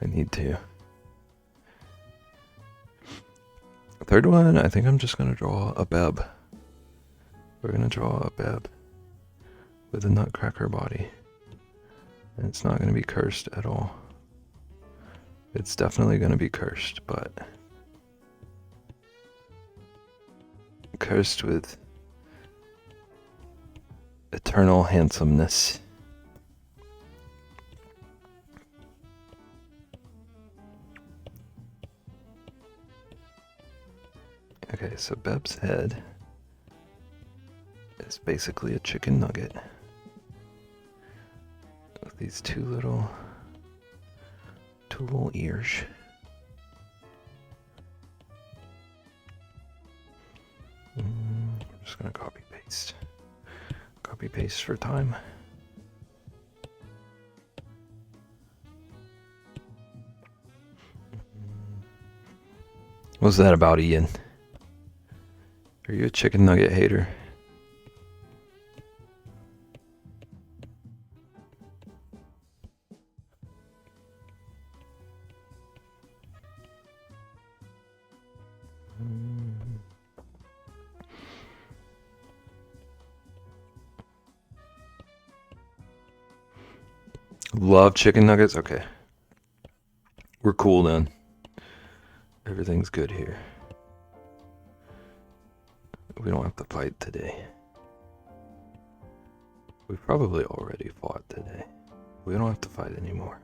I need to. Third one, I think I'm just gonna draw a Beb. We're gonna draw a Beb with a nutcracker body. And it's not gonna be cursed at all. It's definitely gonna be cursed, but cursed with eternal handsomeness. Okay, so Beb's head is basically a chicken nugget with these two little ears. I'm just gonna copy paste for time. What's that about, Ian? Are you a chicken nugget hater? Love chicken nuggets? Okay. We're cool then. Everything's good here. We don't have to fight today. We probably already fought today. We don't have to fight anymore.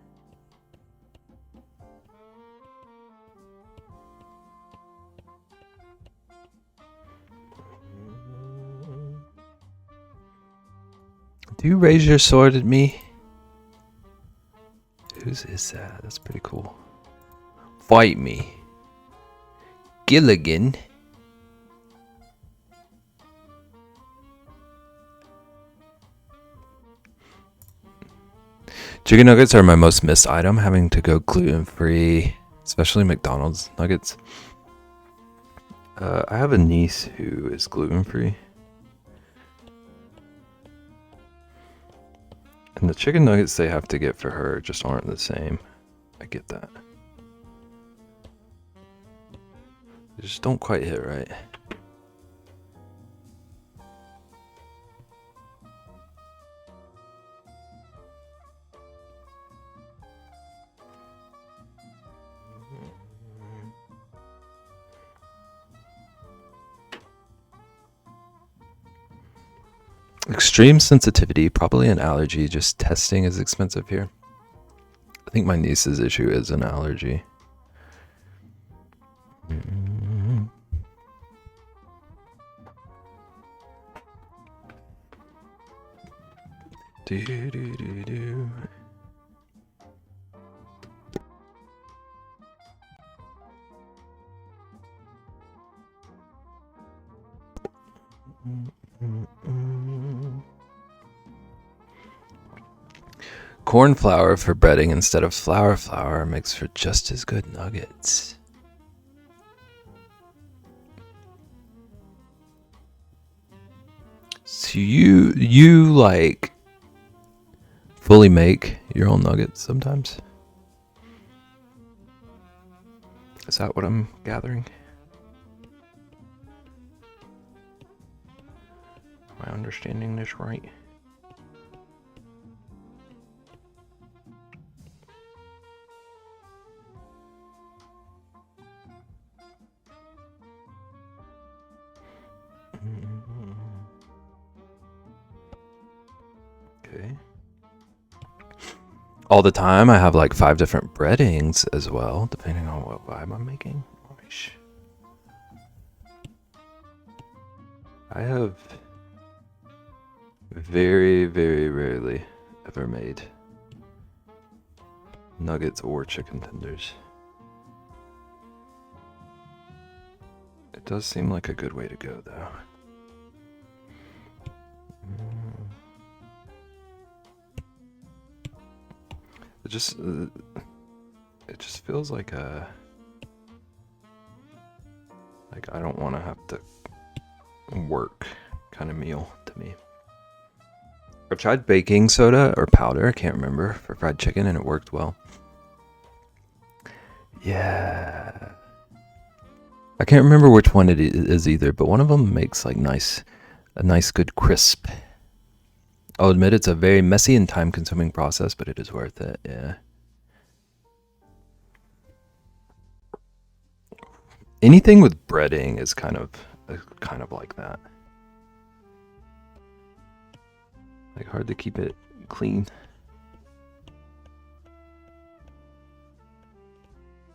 Do you raise your sword at me? Whose is that? That's pretty cool. Fight me. Gilligan. Chicken nuggets are my most missed item, having to go gluten-free, especially McDonald's nuggets. I have a niece who is gluten-free. And the chicken nuggets they have to get for her just aren't the same. I get that. They just don't quite hit right. Extreme sensitivity, probably an allergy. Just testing is expensive here. I think my niece's issue is an allergy. Do. Corn flour for breading instead of flour makes for just as good nuggets. So you like fully make your own nuggets sometimes? Is that what I'm gathering? Am I understanding this right? Okay. All the time, I have like 5 different breadings as well, depending on what vibe I'm making. Gosh. I have very, very rarely ever made nuggets or chicken tenders. It does seem like a good way to go, though. It just feels like a I don't want to have to work kind of meal to me. I've tried baking soda or powder, I can't remember, for fried chicken, and it worked well. Yeah. I can't remember which one it is either, but one of them makes like a nice good crisp. I'll admit it's a very messy and time-consuming process, but it is worth it, yeah. Anything with breading is kind of like that. Like hard to keep it clean.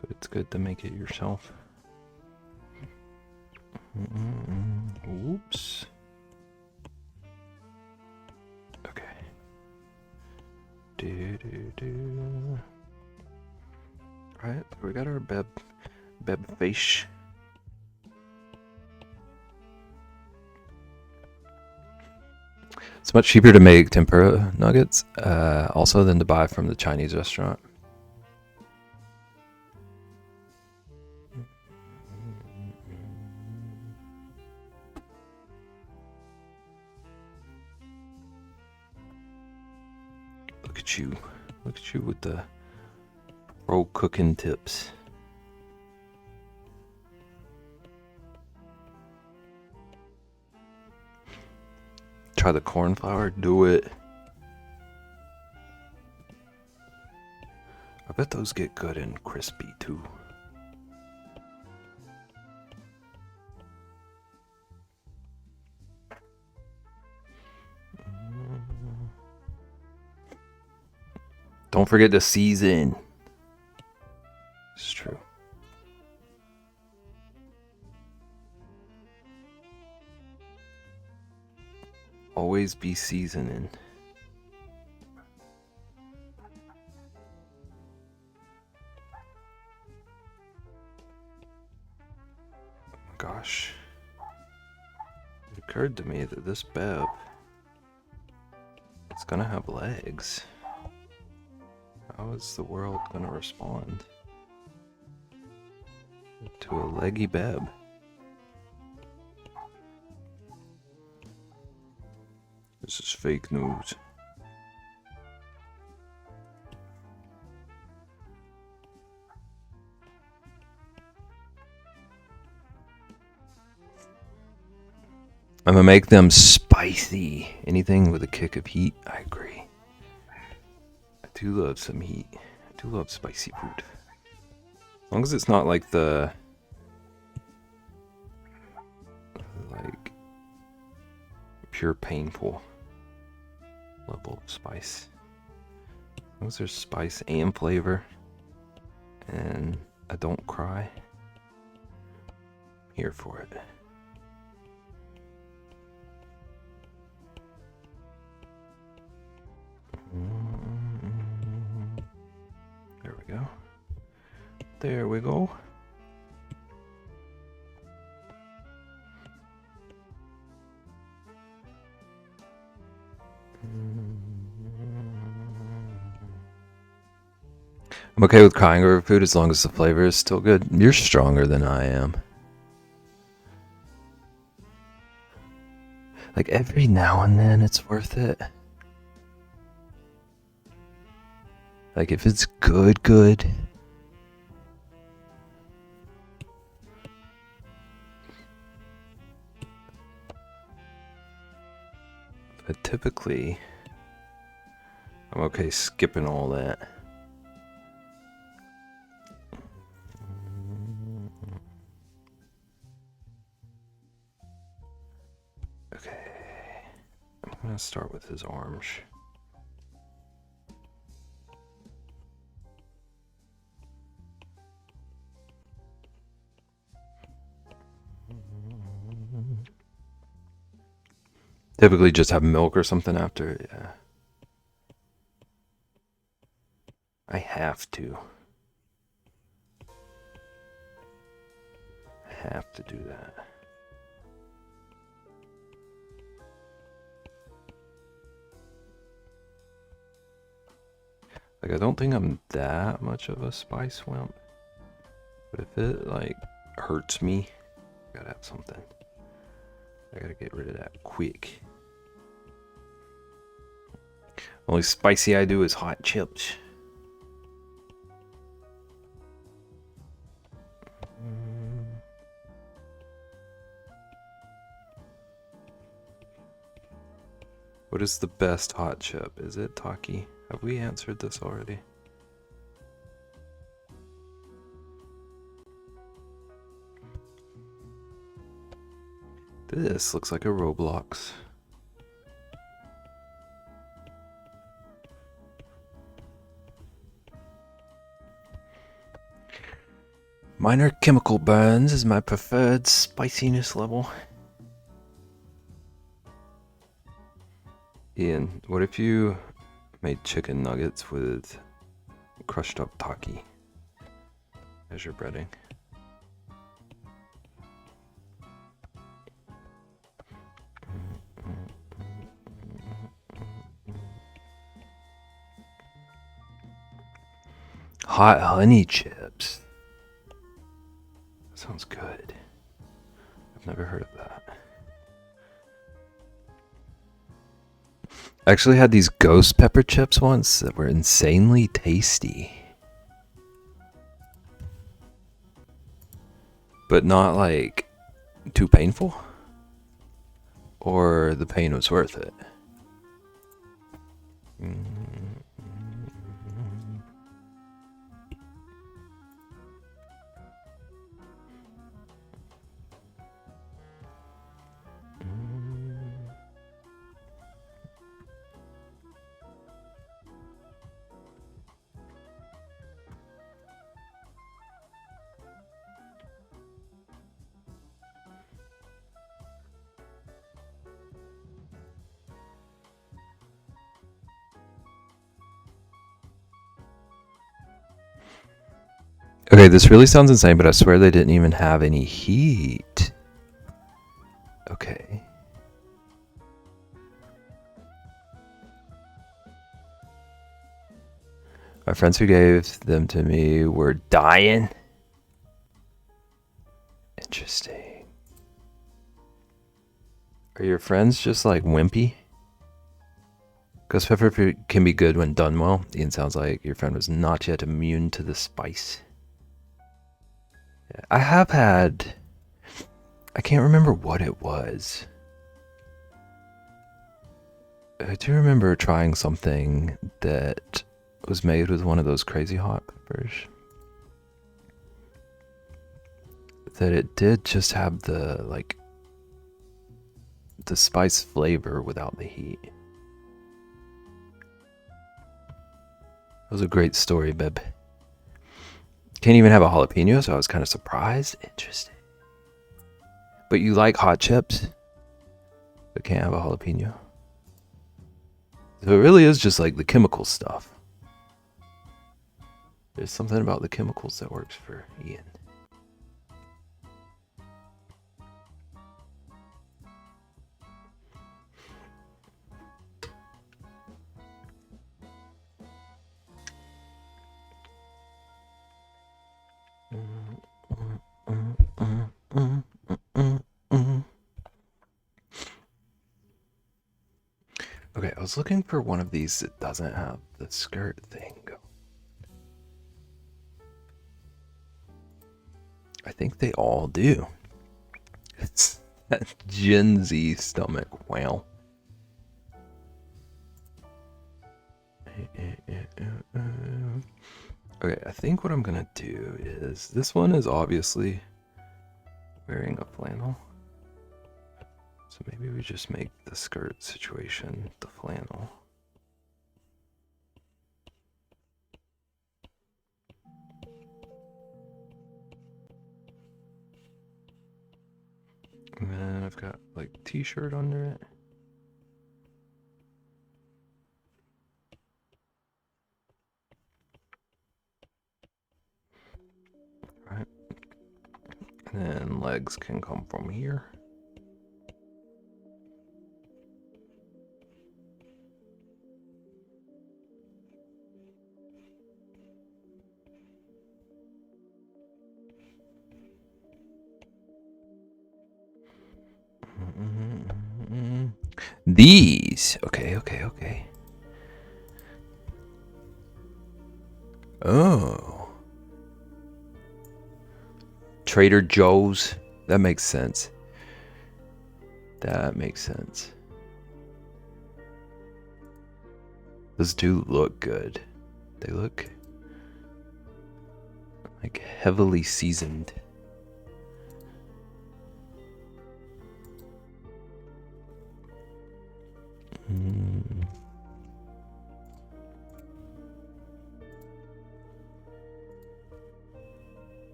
But it's good to make it yourself. Oops. Okay. Alright, we got our Beb fish. It's much cheaper to make tempura nuggets, also than to buy from the Chinese restaurant. Look at you with the pro cooking tips. Try the corn flour, do it. I bet those get good and crispy too. Don't forget to season. It's true. Always be seasoning. Gosh. It occurred to me that this Beb is gonna have legs. How is the world gonna respond to a leggy Beb? This is fake news. I'm gonna make them spicy. Anything with a kick of heat, I agree. I do love some heat. I do love spicy food. As long as it's not like the pure painful. level of spice. Those are spice and flavor. And I don't cry. Here for it. There we go. There we go. I'm okay with crying over food as long as the flavor is still good. You're stronger than I am. Like every now and then it's worth it. Like if it's good. But typically, I'm okay skipping all that. Okay, I'm gonna start with his arms. Typically just have milk or something after, yeah. I have to. I have to do that. Like, I don't think I'm that much of a spice wimp. But if it, like, hurts me, I gotta have something. I gotta get rid of that quick. Only spicy I do is hot chips. What is the best hot chip? Is it Taki? Have we answered this already? This looks like a Roblox. Minor chemical burns is my preferred spiciness level. Ian, what if you made chicken nuggets with crushed up Taki as your breading? Hot honey chips. Sounds good. I've never heard of that. I actually had these ghost pepper chips once that were insanely tasty. But not like too painful. Or the pain was worth it. Okay, this really sounds insane, but I swear they didn't even have any heat. Okay. My friends who gave them to me were dying. Interesting. Are your friends just like wimpy? Ghost pepper can be good when done well. Ian, sounds like your friend was not yet immune to the spice. Yeah, I have had... I can't remember what it was. I do remember trying something that was made with one of those crazy hot peppers. That it did just have the, like, the spice flavor without the heat. was a great story, Beb. Can't even have a jalapeno, so I was kind of surprised. Interesting. But you like hot chips, but can't have a jalapeno. So it really is just like the chemical stuff. There's something about the chemicals that works for Ian. Okay, I was looking for one of these that doesn't have the skirt thing. I think they all do. It's that Gen Z stomach. Wow. Okay, I think what I'm gonna do is, this one is obviously wearing a flannel. So maybe we just make the skirt situation the flannel. And then I've got like t-shirt under it. Right. And then legs can come from here. These. Okay. Oh. Trader Joe's. That makes sense. That makes sense. Those do look good. They look like heavily seasoned.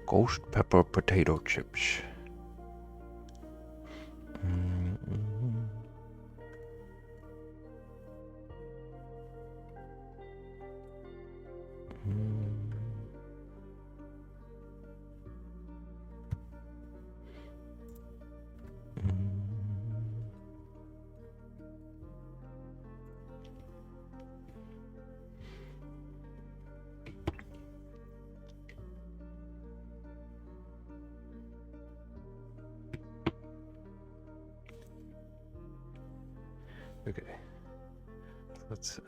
Ghost pepper potato chips. Okay, let's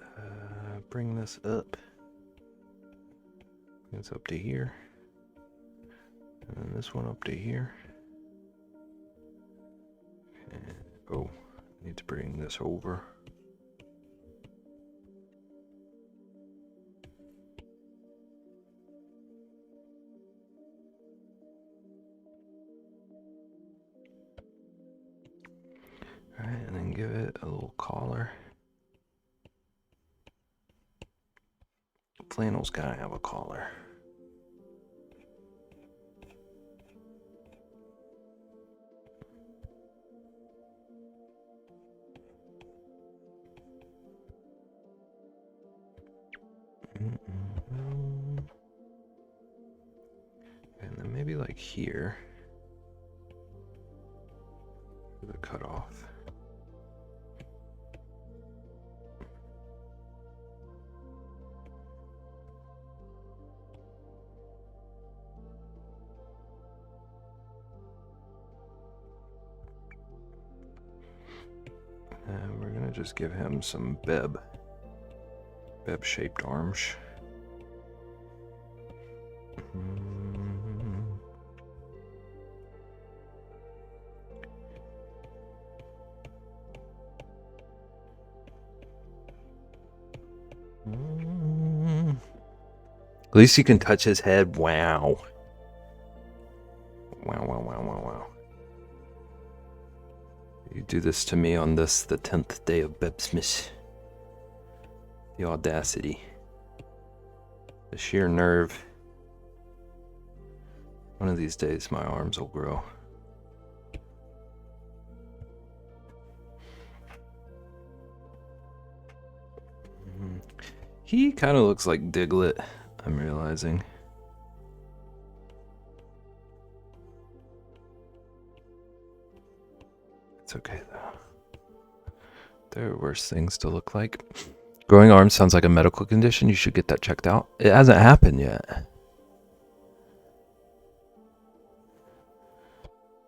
bring this up. It's up to here, and then this one up to here. And, oh, I need to bring this over. Alright, and then give it a little collar. Flannel's gotta have a collar. And then maybe like here for the cutoff. And we're gonna just give him some Beb-shaped arms. At least you can touch his head. Wow. Wow. You do this to me on this, the 10th day of Bebsmas. The audacity. The sheer nerve. One of these days, my arms will grow. He kind of looks like Diglett, I'm realizing. It's okay, though. There are worse things to look like. Growing arms sounds like a medical condition. You should get that checked out. It hasn't happened yet.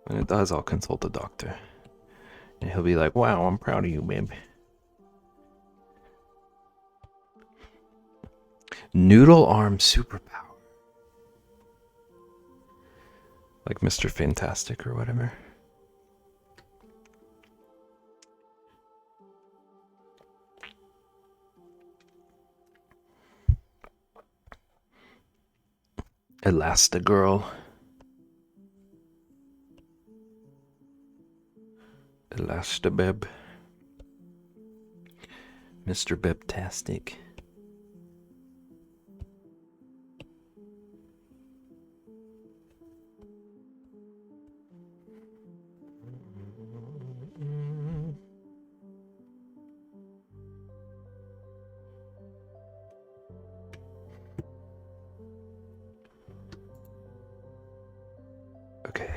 When it does, I'll consult a doctor. And he'll be like, wow, I'm proud of you, babe. Noodle arm superpower. Like Mr. Fantastic or whatever. Elastigirl. Elastabeb. Mr. Bebtastic. Okay.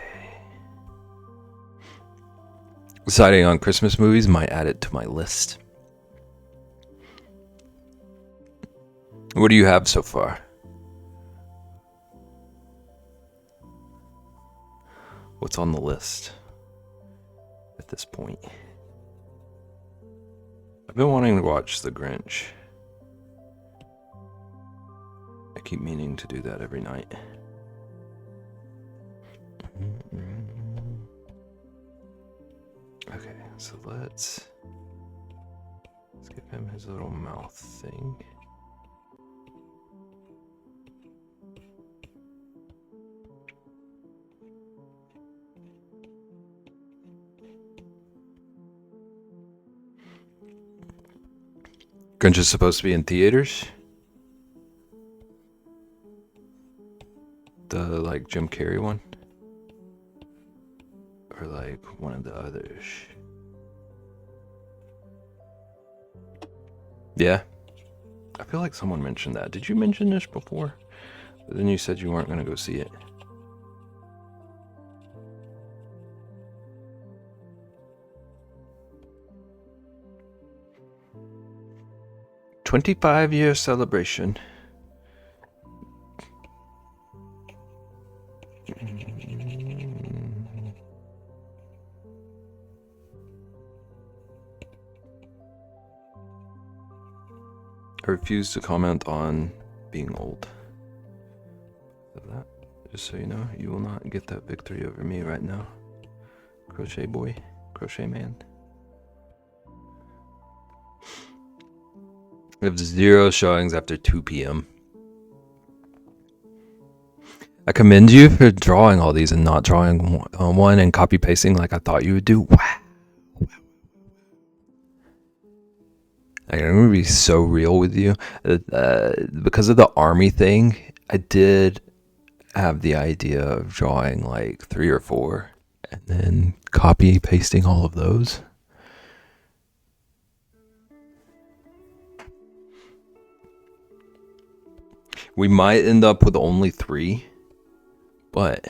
Deciding on Christmas movies, might add it to my list. What do you have so far? What's on the list at this point? I've been wanting to watch The Grinch. I keep meaning to do that every night. Okay, so let's give him his little mouth thing. Grinch is supposed to be in theaters? The, like, Jim Carrey one? Or, like, one of the others? Yeah? I feel like someone mentioned that. Did you mention this before? But then you said you weren't going to go see it. "25-year celebration." I refuse to comment on being old. So that, just so you know, you will not get that victory over me right now. Crochet boy, crochet man. We have 0 showings after 2 p.m. I commend you for drawing all these and not drawing one and copy pasting like I thought you would do. Wow. I'm gonna be so real with you. Because of the army thing, I did have the idea of drawing like 3 or 4 and then copy pasting all of those. We might end up with only 3, but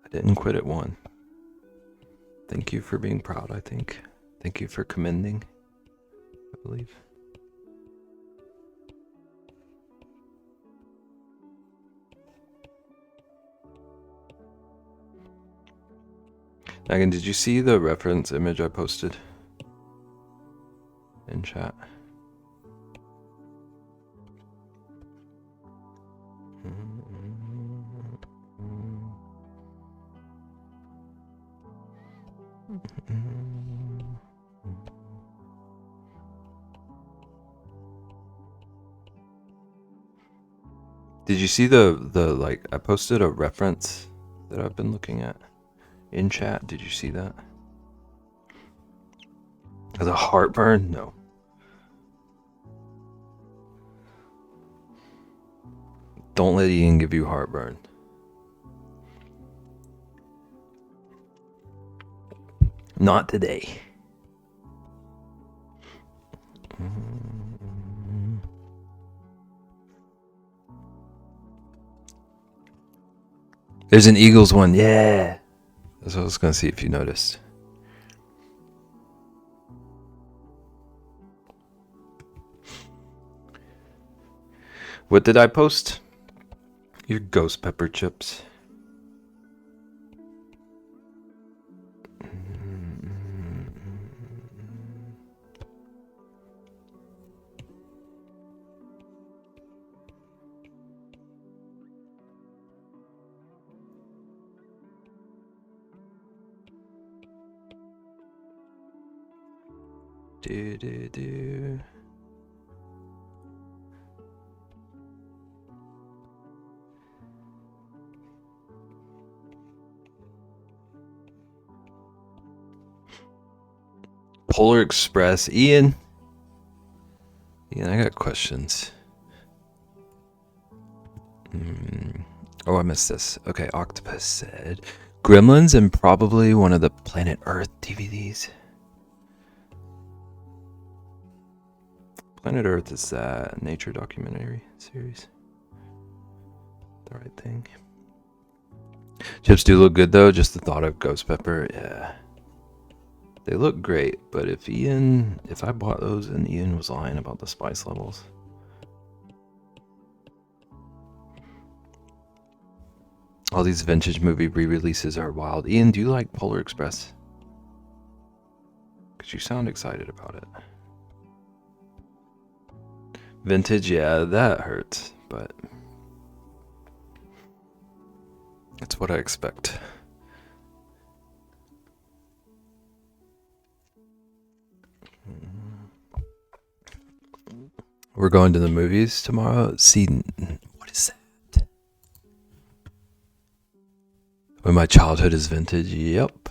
I didn't quit at 1. Thank you for being proud, I think. Thank you for commending, I believe. Megan, did you see the reference image I posted in chat? Did you see the like I posted a reference that I've been looking at in chat. Did you see that? The heartburn? No. Don't let Ian give you heartburn. Not today. There's an Eagles one. Yeah. That's what I was going to see if you noticed. What did I post? Your ghost pepper chips. Do. Polar Express. Ian, I got questions. Oh, I missed this. Okay, Octopus said Gremlins and probably one of the Planet Earth DVDs. Planet Earth is that nature documentary series. The right thing. Chips do look good though, just the thought of ghost pepper, yeah. They look great, but if I bought those and Ian was lying about the spice levels. All these vintage movie re-releases are wild. Ian, do you like Polar Express? Because you sound excited about it. Vintage, yeah, that hurts, but it's what I expect. We're going to the movies tomorrow. See, what is that? When my childhood is vintage, yep.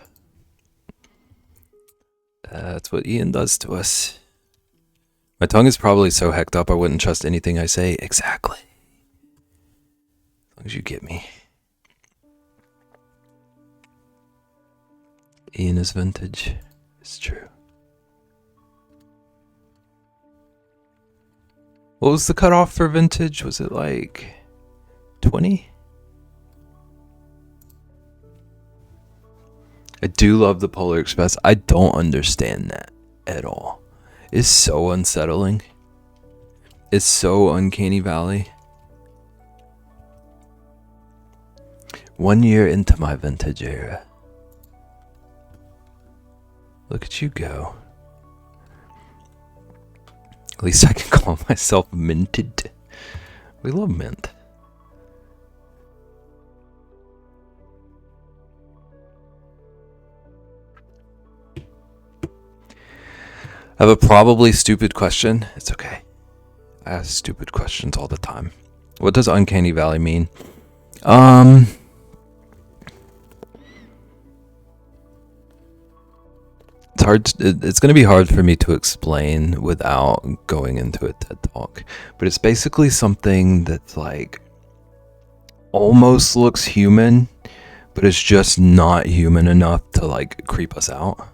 That's what Ian does to us. My tongue is probably so hecked up I wouldn't trust anything I say. Exactly. As long as you get me. Ian is vintage. It's true. What was the cutoff for vintage? Was it like 20? I do love the Polar Express. I don't understand that at all. It's so unsettling. It's so uncanny valley. 1 year into my vintage era. Look at you go. At least I can call myself minted. We love mint. I have a probably stupid question. It's okay. I ask stupid questions all the time. What does uncanny valley mean? It's hard. It's going to be hard for me to explain without going into a TED Talk. But it's basically something that's like almost looks human, but it's just not human enough to like creep us out.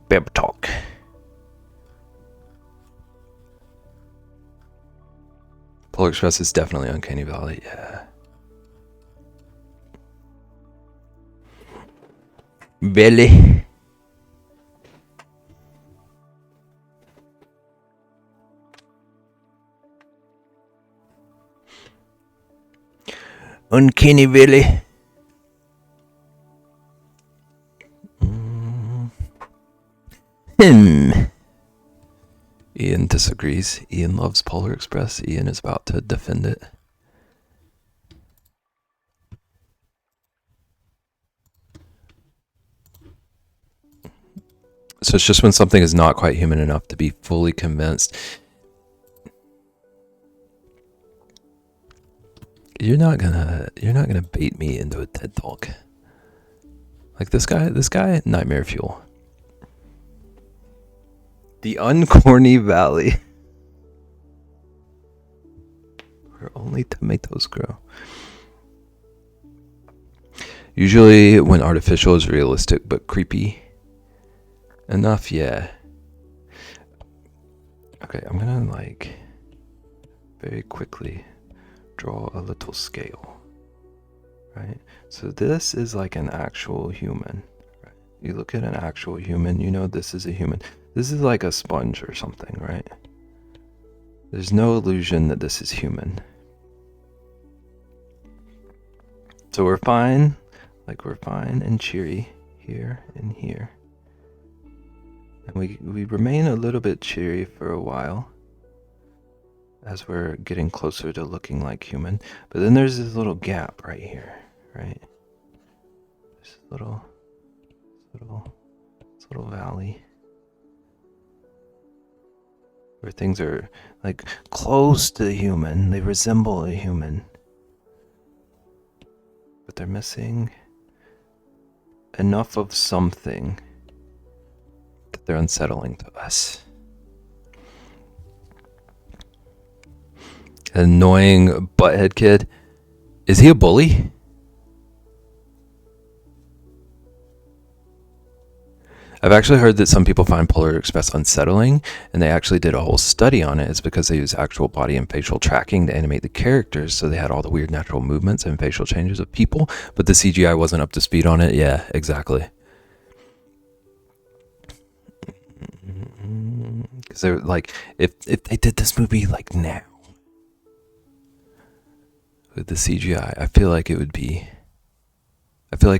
Beb talk. Polar Express is definitely uncanny valley, yeah. Belly. Uncanny valley. Ian disagrees. Ian loves Polar Express. Ian is about to defend it. So it's just when something is not quite human enough to be fully convinced. You're not gonna bait me into a TED talk. Like this guy, nightmare fuel. The uncorny valley. Where only tomatoes grow. Usually when artificial is realistic but creepy enough, yeah. Okay, I'm gonna like very quickly draw a little scale, right? So this is like an actual human, right? You look at an actual human, you know this is a human. This is like a sponge or something, right? There's no illusion that this is human. So we're fine, like we're fine and cheery here and here. And we remain a little bit cheery for a while as we're getting closer to looking like human. But then there's this little gap right here, right? This little valley where things are like close to human. They resemble a human, but they're missing enough of something that they're unsettling to us. Annoying butthead kid. Is he a bully? I've actually heard that some people find Polar Express unsettling, and they actually did a whole study on it. It's because they use actual body and facial tracking to animate the characters, so they had all the weird natural movements and facial changes of people, but the CGI wasn't up to speed on it. Yeah, exactly. Because they're like, if they did this movie like now with the CGI, I feel like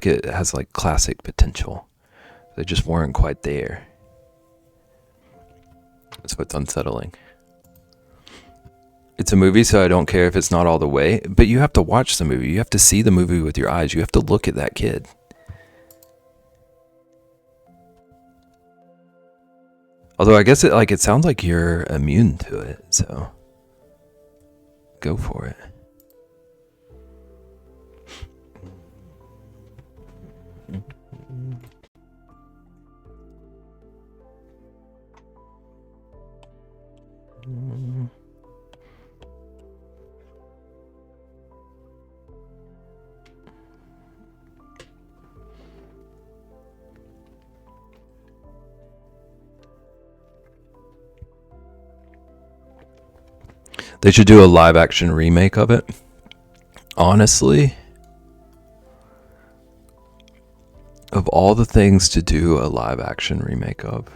it has like classic potential. They just weren't quite there. That's what's unsettling. It's a movie, so I don't care if it's not all the way, but you have to watch the movie. You have to see the movie with your eyes. You have to look at that kid. Although I guess it sounds like you're immune to it, so go for it. They should do a live action remake of it. Honestly, of all the things to do a live action remake of,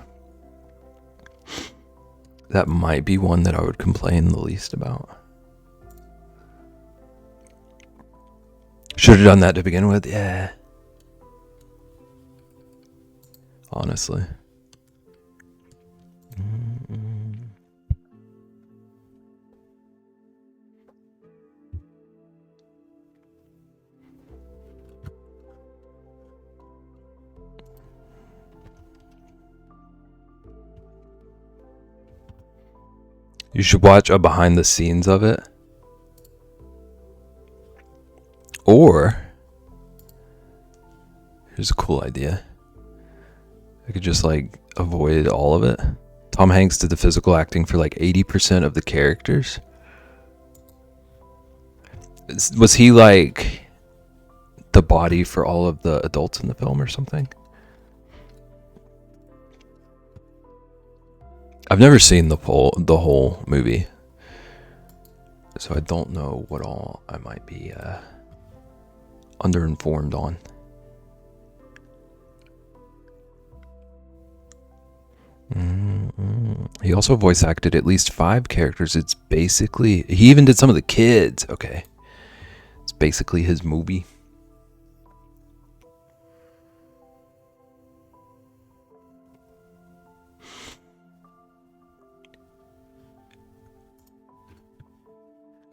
that might be one that I would complain the least about. Should have done that to begin with, yeah. Honestly. You should watch a behind the scenes of it. Or, here's a cool idea. I could just like avoid all of it. Tom Hanks did the physical acting for like 80% of the characters. Was he like the body for all of the adults in the film or something? I've never seen the whole movie, so I don't know what all I might be underinformed on. He also voice acted at least 5 characters. It's basically, he even did some of the kids. Okay, it's basically his movie.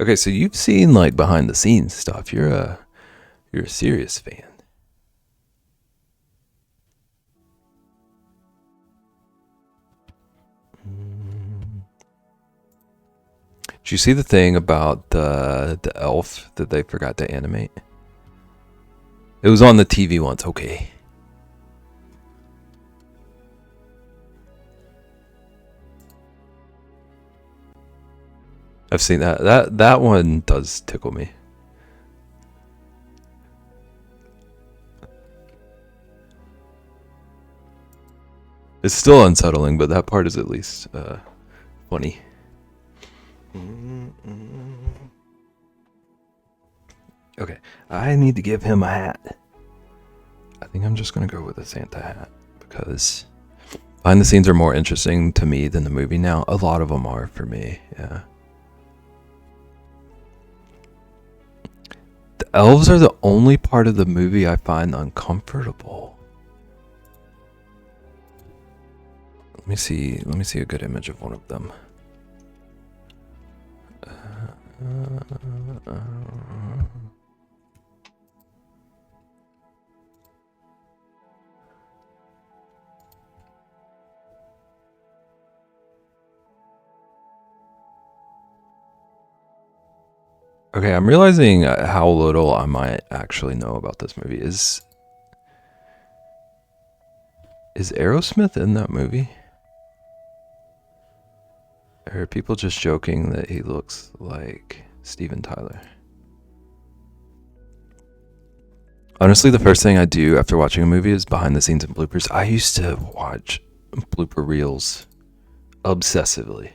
Okay, so you've seen like behind the scenes stuff. You're a serious fan. you see the thing about the elf that they forgot to animate? It was on the TV once. Okay. I've seen that. That one does tickle me. It's still unsettling, but that part is at least funny. Okay, I need to give him a hat. I think I'm just gonna go with a Santa hat because behind the scenes are more interesting to me than the movie now. A lot of them are for me, yeah. The elves are the only part of the movie I find uncomfortable. Let me see a good image of one of them. Okay, I'm realizing how little I might actually know about this movie. Is Aerosmith in that movie? Or are people just joking that he looks like Steven Tyler? Honestly, the first thing I do after watching a movie is behind the scenes and bloopers. I used to watch blooper reels obsessively.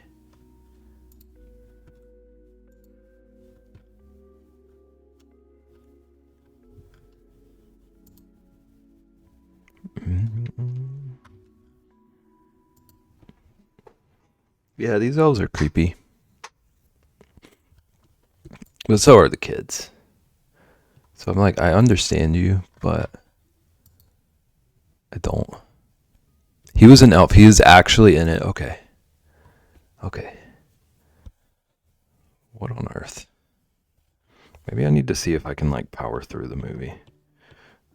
Yeah, these elves are creepy. But so are the kids. So I'm like, I understand you, but I don't. He was an elf. He is actually in it. Okay. Okay. What on earth? Maybe I need to see if I can like power through the movie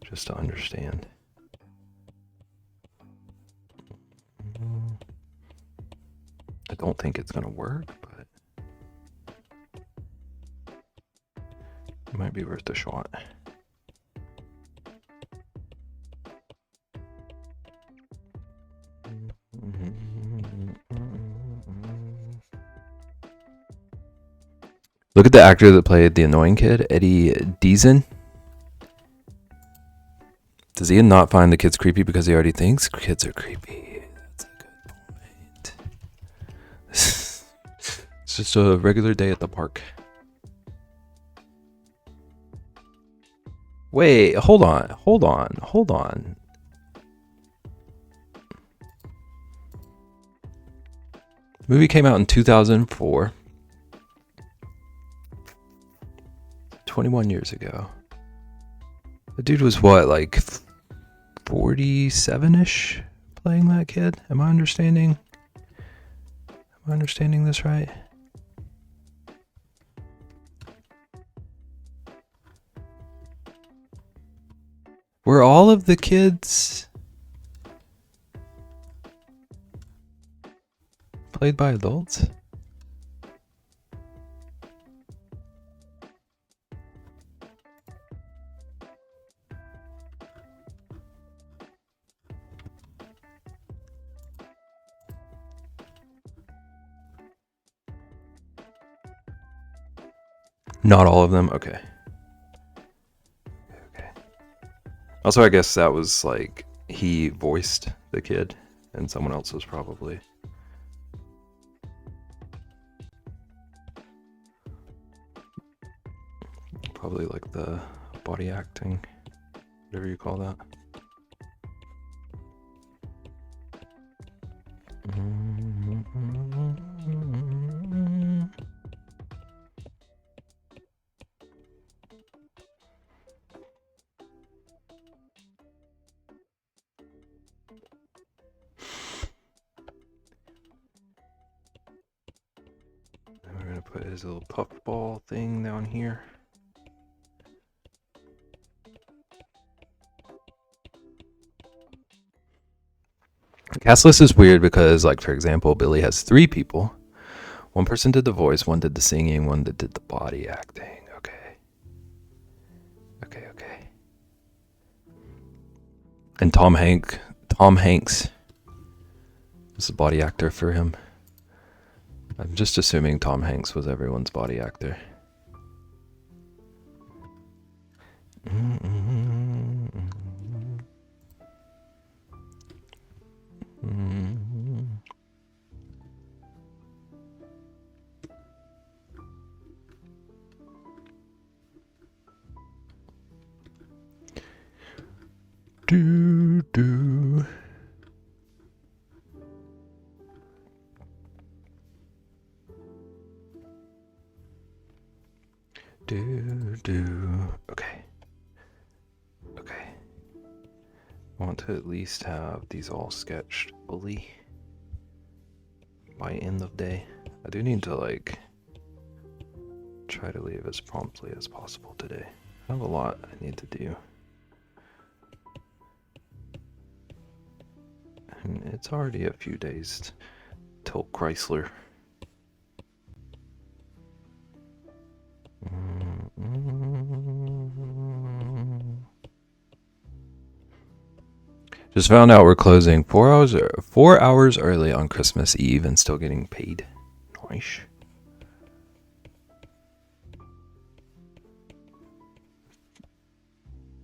just to understand. I don't think it's gonna work, but it might be worth a shot. Look at the actor that played the annoying kid, Eddie Deason. Does Ian not find the kids creepy because he already thinks kids are creepy? That's a good point. It's just a regular day at the park. Wait, hold on. The movie came out in 2004. 21 years ago. The dude was what, like 47-ish playing that kid? Am I understanding this right? Were all of the kids played by adults? Not all of them? Okay. Also, I guess that was like he voiced the kid and someone else was probably like the body acting, whatever you call that. And we're gonna put his little puffball thing down here. The cast list is weird because, like, for example, Billy has 3 people, One person did the voice, one did the singing, one did the body acting. Okay. And Tom Hanks was the body actor for him. I'm just assuming Tom Hanks was everyone's body actor. Do. Okay. I want to at least have these all sketched fully by end of day. I do need to like try to leave as promptly as possible today. I have a lot I need to do. And it's already a few days till Chrysler. Just found out we're closing 4 hours early on Christmas Eve and still getting paid. Nice.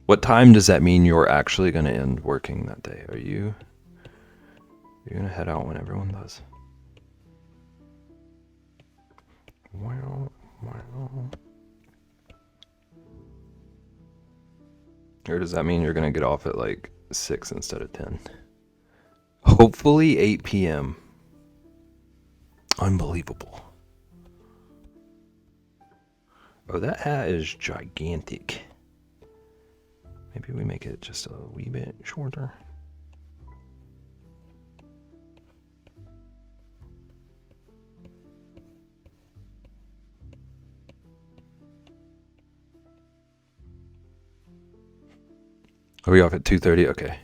What time does that mean you're actually going to end working that day? Are you going to head out when everyone does? Wow. Or does that mean you're going to get off at like 6 instead of 10? Hopefully 8 p.m. Unbelievable. Oh, that hat is gigantic. Maybe we make it just a wee bit shorter. Are we off at 2:30? Okay.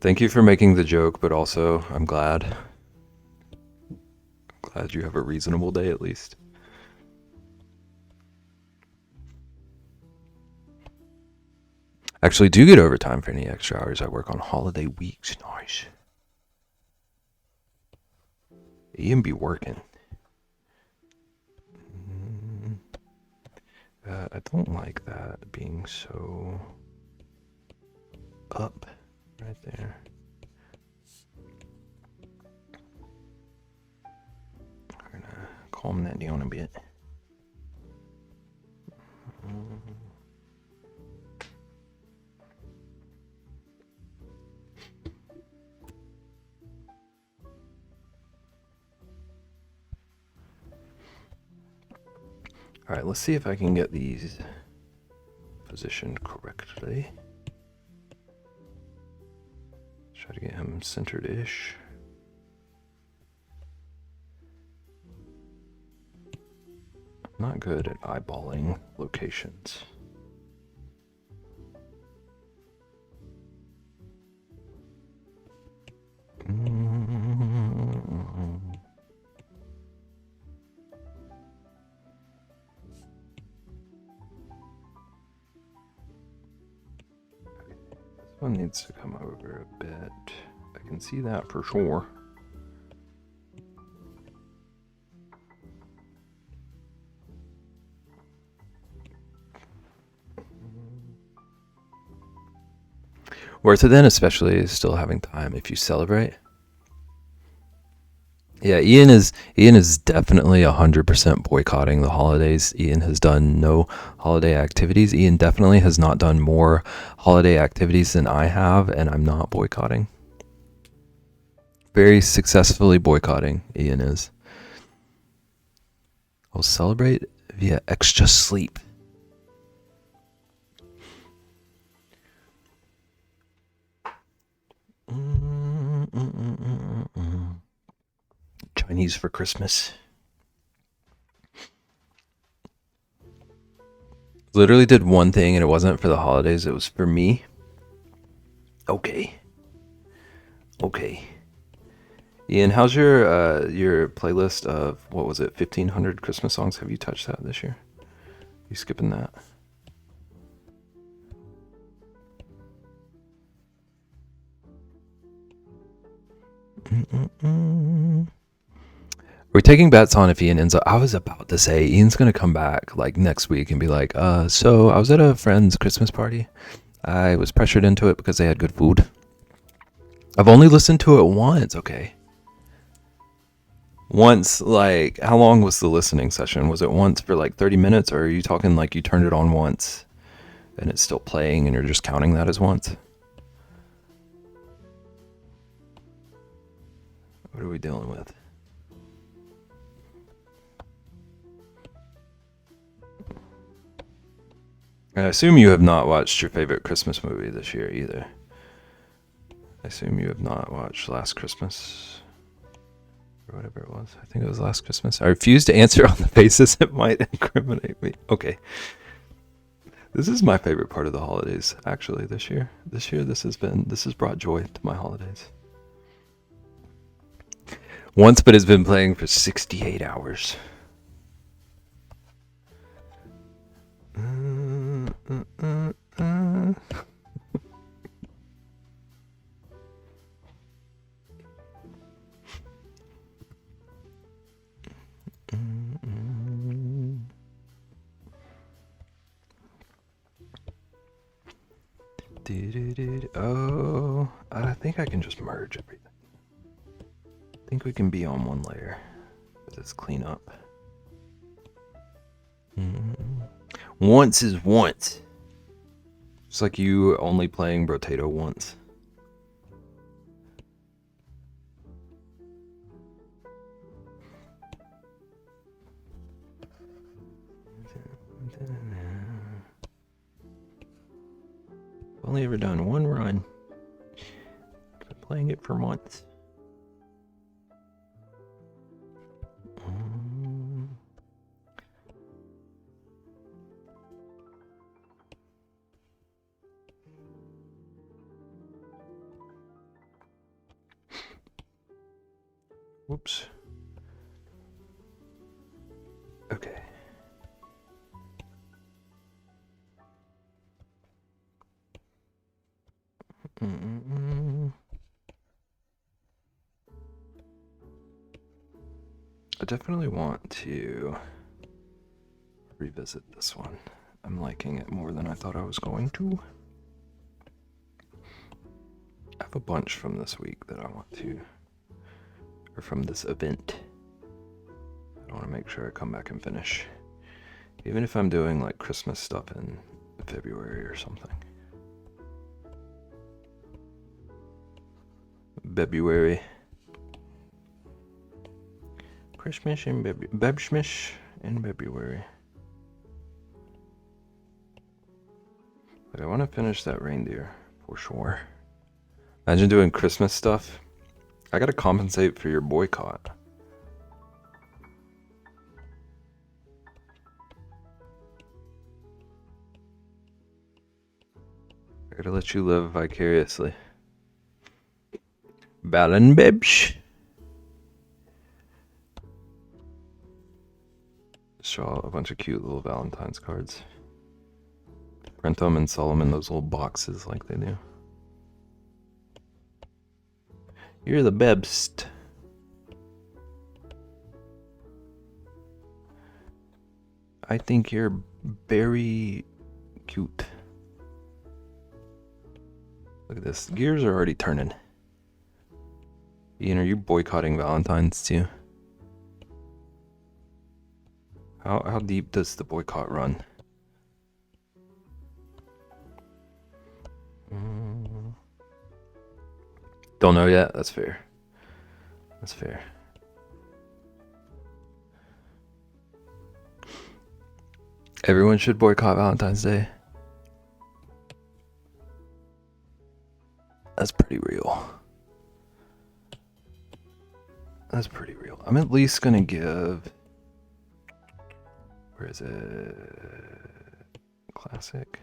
Thank you for making the joke, but also I'm glad you have a reasonable day at least. Actually, do get overtime for any extra hours I work on holiday weeks. Nice. Ian be working. I don't like that being so up right there. I'm gonna calm that down a bit. All right, let's see if I can get these positioned correctly. Try to get him centered-ish. I'm not good at eyeballing locations. One needs to come over a bit. I can see that for sure. Worth it then, especially still having time if you celebrate. Yeah, Ian is definitely 100% boycotting the holidays. Ian has done no holiday activities. Ian definitely has not done more holiday activities than I have, and I'm not boycotting. Very successfully boycotting, Ian is. I'll celebrate via extra sleep. Chinese for Christmas. Literally did one thing and it wasn't for the holidays, it was for me. Okay. Ian, how's your playlist of what was it, 1,500 Christmas songs? Have you touched that this year? You skipping that? We're taking bets on if Ian ends up. I was about to say Ian's gonna come back like next week and be like, so I was at a friend's Christmas party. I was pressured into it because they had good food. I've only listened to it once, okay. Once, like, how long was the listening session? Was it once for like 30 minutes, or are you talking like you turned it on once and it's still playing and you're just counting that as once? What are we dealing with? I assume you have not watched your favorite Christmas movie this year either. I assume you have not watched Last Christmas or whatever it was. I think it was Last Christmas. I refuse to answer on the basis it might incriminate me. Okay. This is my favorite part of the holidays, actually, this year. This has brought joy to my holidays. Once, but it's been playing for 68 hours. Oh, I think I can just merge everything. I think we can be on one layer. Let's clean up. Once is once. It's like you only playing Brotato once. Only ever done one run. Been playing it for months. Whoops. Okay. I definitely want to revisit this one. I'm liking it more than I thought I was going to. I have a bunch from this week that I want to, or from this event. I want to make sure I come back and finish. Even if I'm doing like Christmas stuff in February or something. February. Christmas in Bebsmas in February. But I want to finish that reindeer for sure. Imagine doing Christmas stuff. I gotta compensate for your boycott. I gotta let you live vicariously. Ballin Bibs. Draw a bunch of cute little Valentine's cards. Print them and sell them in those little boxes like they do. You're the best. I think you're very cute. Look at this. Gears are already turning. Ian, are you boycotting Valentine's too? How deep does the boycott run? Don't know yet. That's fair. That's fair. Everyone should boycott Valentine's Day. That's pretty real. That's pretty real. I'm at least gonna give. Where is it? Classic.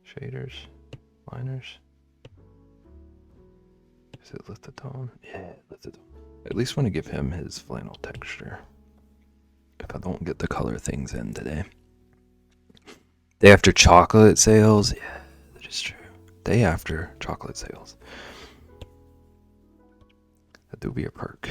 Shaders. Liners. Is it lithoton? Yeah, lithoton. I at least want to give him his flannel texture. If I don't get the color things in today. Day after chocolate sales. Yeah, that is true. Day after chocolate sales. That do be a perk.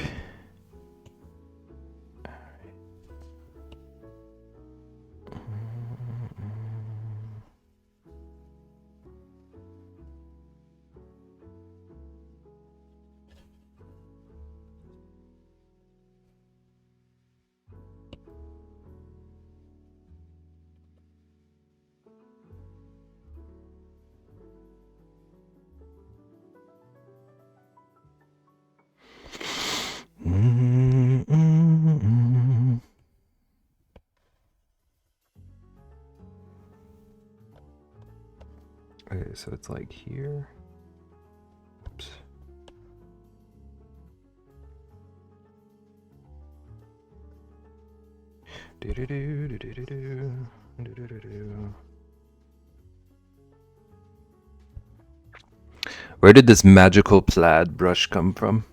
Okay, so it's like here. Oops. Where did this magical plaid brush come from?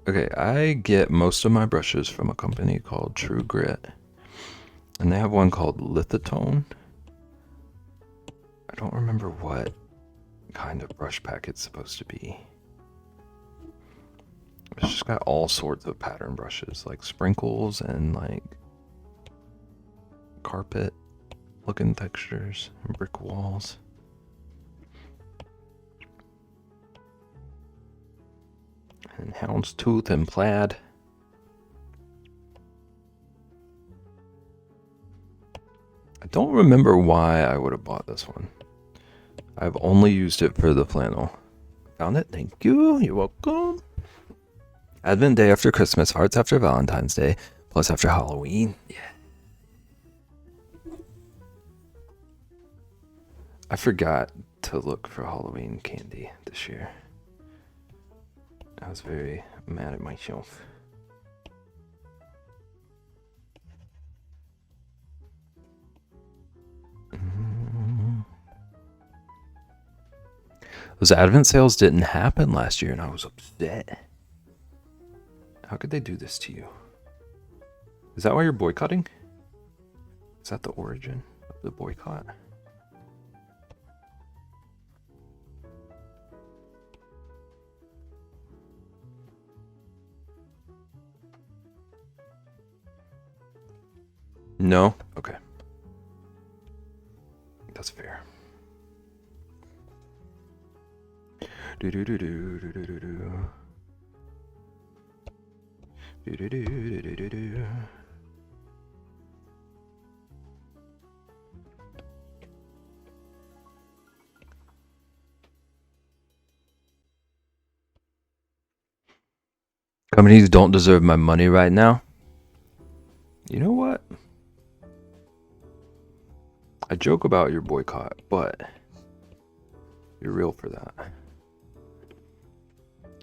Okay, I get most of my brushes from a company called True Grit. And they have one called Lithotone. I don't remember what kind of brush pack it's supposed to be. It's just got all sorts of pattern brushes, like sprinkles and like carpet looking textures and brick walls. And houndstooth and plaid. I don't remember why I would have bought this one. I've only used it for the flannel. Found it? Thank you. You're welcome. Advent Day after Christmas, Hearts after Valentine's Day, plus after Halloween. Yeah. I forgot to look for Halloween candy this year. I was very mad at myself. Those Advent sales didn't happen last year, and I was upset. How could they do this to you? Is that why you're boycotting? Is that the origin of the boycott? No? Okay. That's fair. Do do do do do do do do. Do do do do do do do. Companies don't deserve my money right now. You know what? I joke about your boycott, but you're real for that.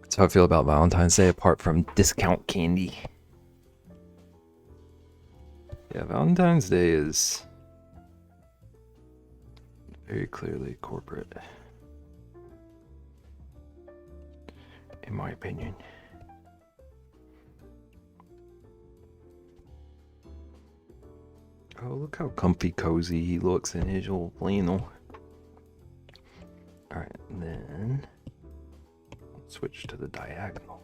That's how I feel about Valentine's Day, apart from discount candy. Yeah, Valentine's Day is very clearly corporate, in my opinion. Oh, look how comfy cozy he looks in his old flannel. Alright, and then switch to the diagonal.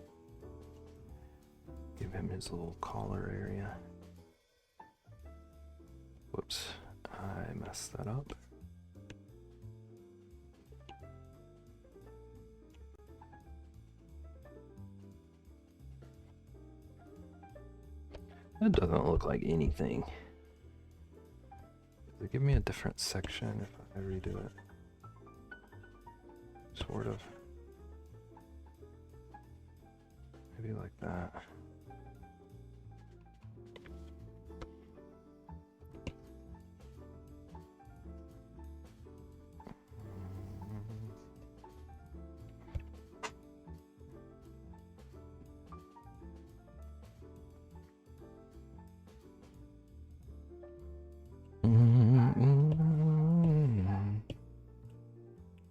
Give him his little collar area. Whoops, I messed that up. That doesn't look like anything. Does it give me a different section if I redo it? Sort of. Maybe like that.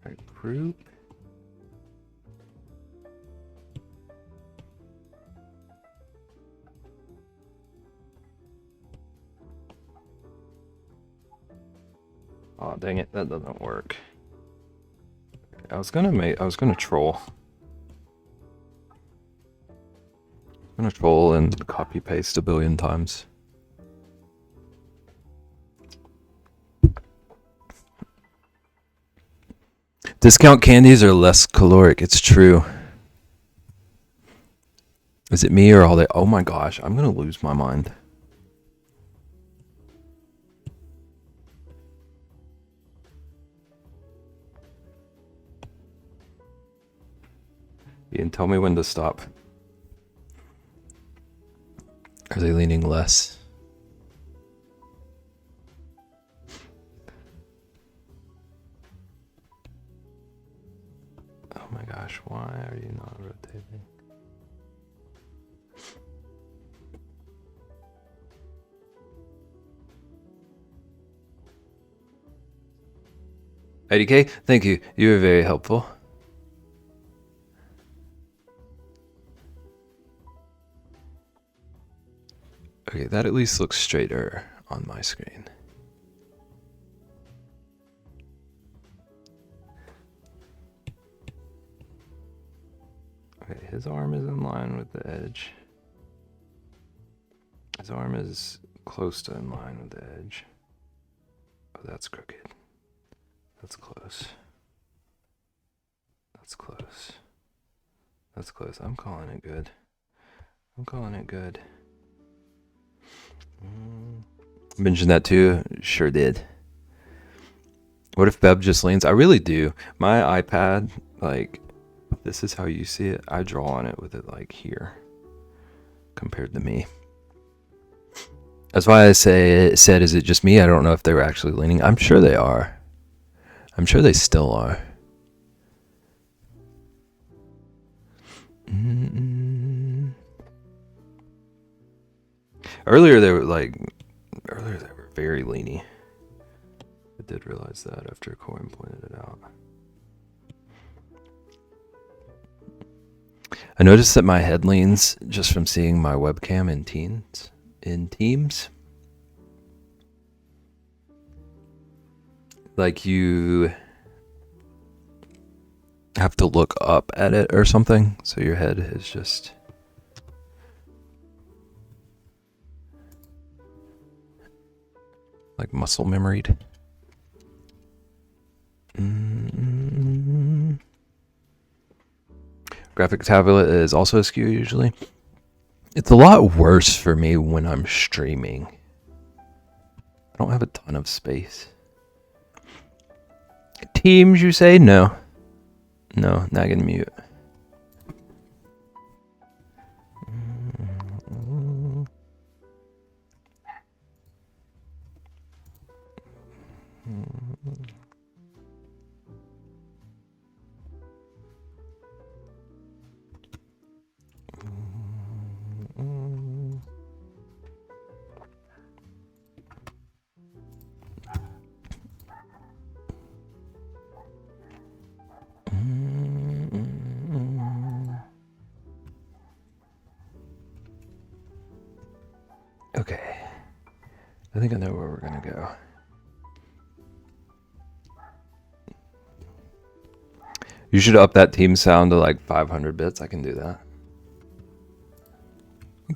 Alright, Boop. Oh, dang it, that doesn't work. I was gonna troll. I'm gonna troll and copy paste a billion times. Discount candies are less caloric, it's true. Is it me or all they? Oh my gosh, I'm gonna lose my mind. Ian, tell me when to stop. Are they leaning less? Oh my gosh, why are you not rotating? IDK, thank you. You were very helpful. Okay, that at least looks straighter on my screen. Okay, his arm is in line with the edge. His arm is close to in line with the edge. Oh, that's crooked. That's close. That's close. That's close. I'm calling it good. I'm calling it good. Mentioned that too. Sure did. What if Beb just leans? I really do. My iPad, like, this is how you see it. I draw on it with it like here compared to me. That's why I said, is it just me? I don't know if they were actually leaning. I'm sure they are. I'm sure they still are. Earlier they were very leany. I did realize that after Corin pointed it out. I noticed that my head leans just from seeing my webcam in Teams. Like you have to look up at it or something, so your head is just like muscle memoried. Graphic tablet is also askew usually. It's a lot worse for me when I'm streaming. I don't have a ton of space. Teams, you say? No. No, not gonna mute. Okay. I think I know where we're gonna go. You should up that team sound to like 500 bits. I can do that.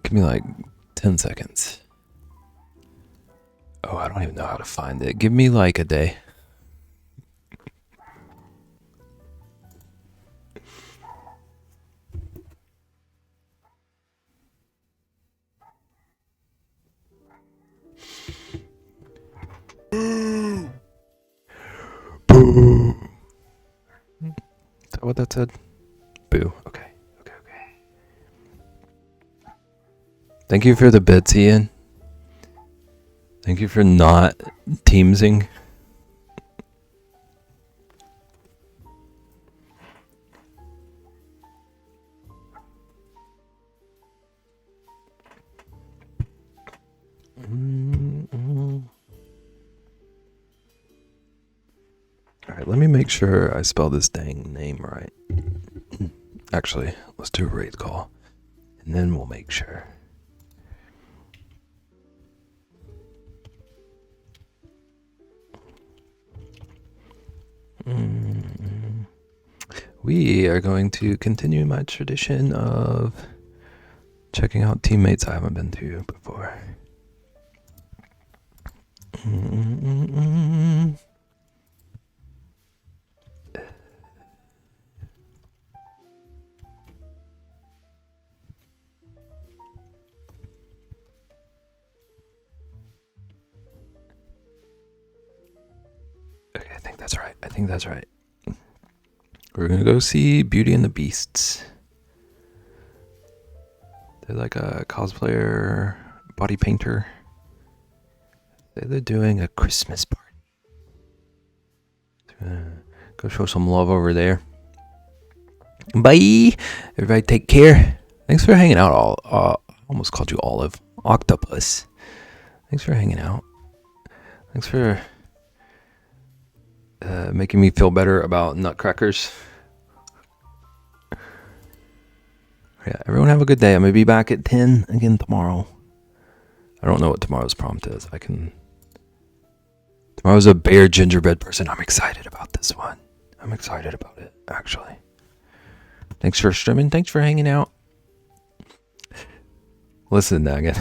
Give me like 10 seconds. Oh, I don't even know how to find it. Give me like a day. Boo. Is that what that said? Boo. Okay. Thank you for the bits, Ian. Thank you for not teamsing. Alright, Alright, let me make sure I spell this dang name right. Actually, let's do a raid call. And then we'll make sure. We are going to continue my tradition of checking out teammates I haven't been to before. Okay, I think that's right. I think that's right. We're gonna go see Beauty and the Beasts. They're like a cosplayer, body painter. They're doing a Christmas party. Go show some love over there. Bye! Everybody take care. Thanks for hanging out, I almost called you Olive. Octopus. Thanks for hanging out. Thanks for making me feel better about nutcrackers. Yeah, everyone have a good day. I'm going to be back at 10 again tomorrow. I don't know what tomorrow's prompt is. Tomorrow's a bear gingerbread person. I'm excited about this one. I'm excited about it, actually. Thanks for streaming. Thanks for hanging out. Listen, Nugget.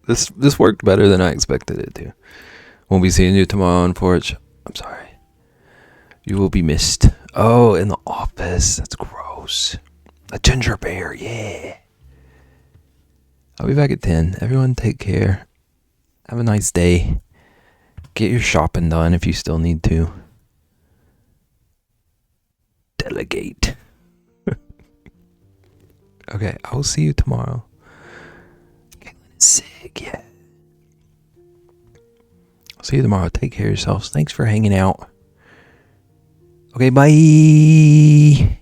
This worked better than I expected it to. Won't be seeing you tomorrow on Porch. I'm sorry. You will be missed. Oh, in the office. That's gross. A ginger bear, yeah. I'll be back at 10. Everyone take care. Have a nice day. Get your shopping done if you still need to. Delegate. Okay, I will see you tomorrow. Caitlin is sick, yeah. I'll see you tomorrow. Take care of yourselves. Thanks for hanging out. Okay, bye.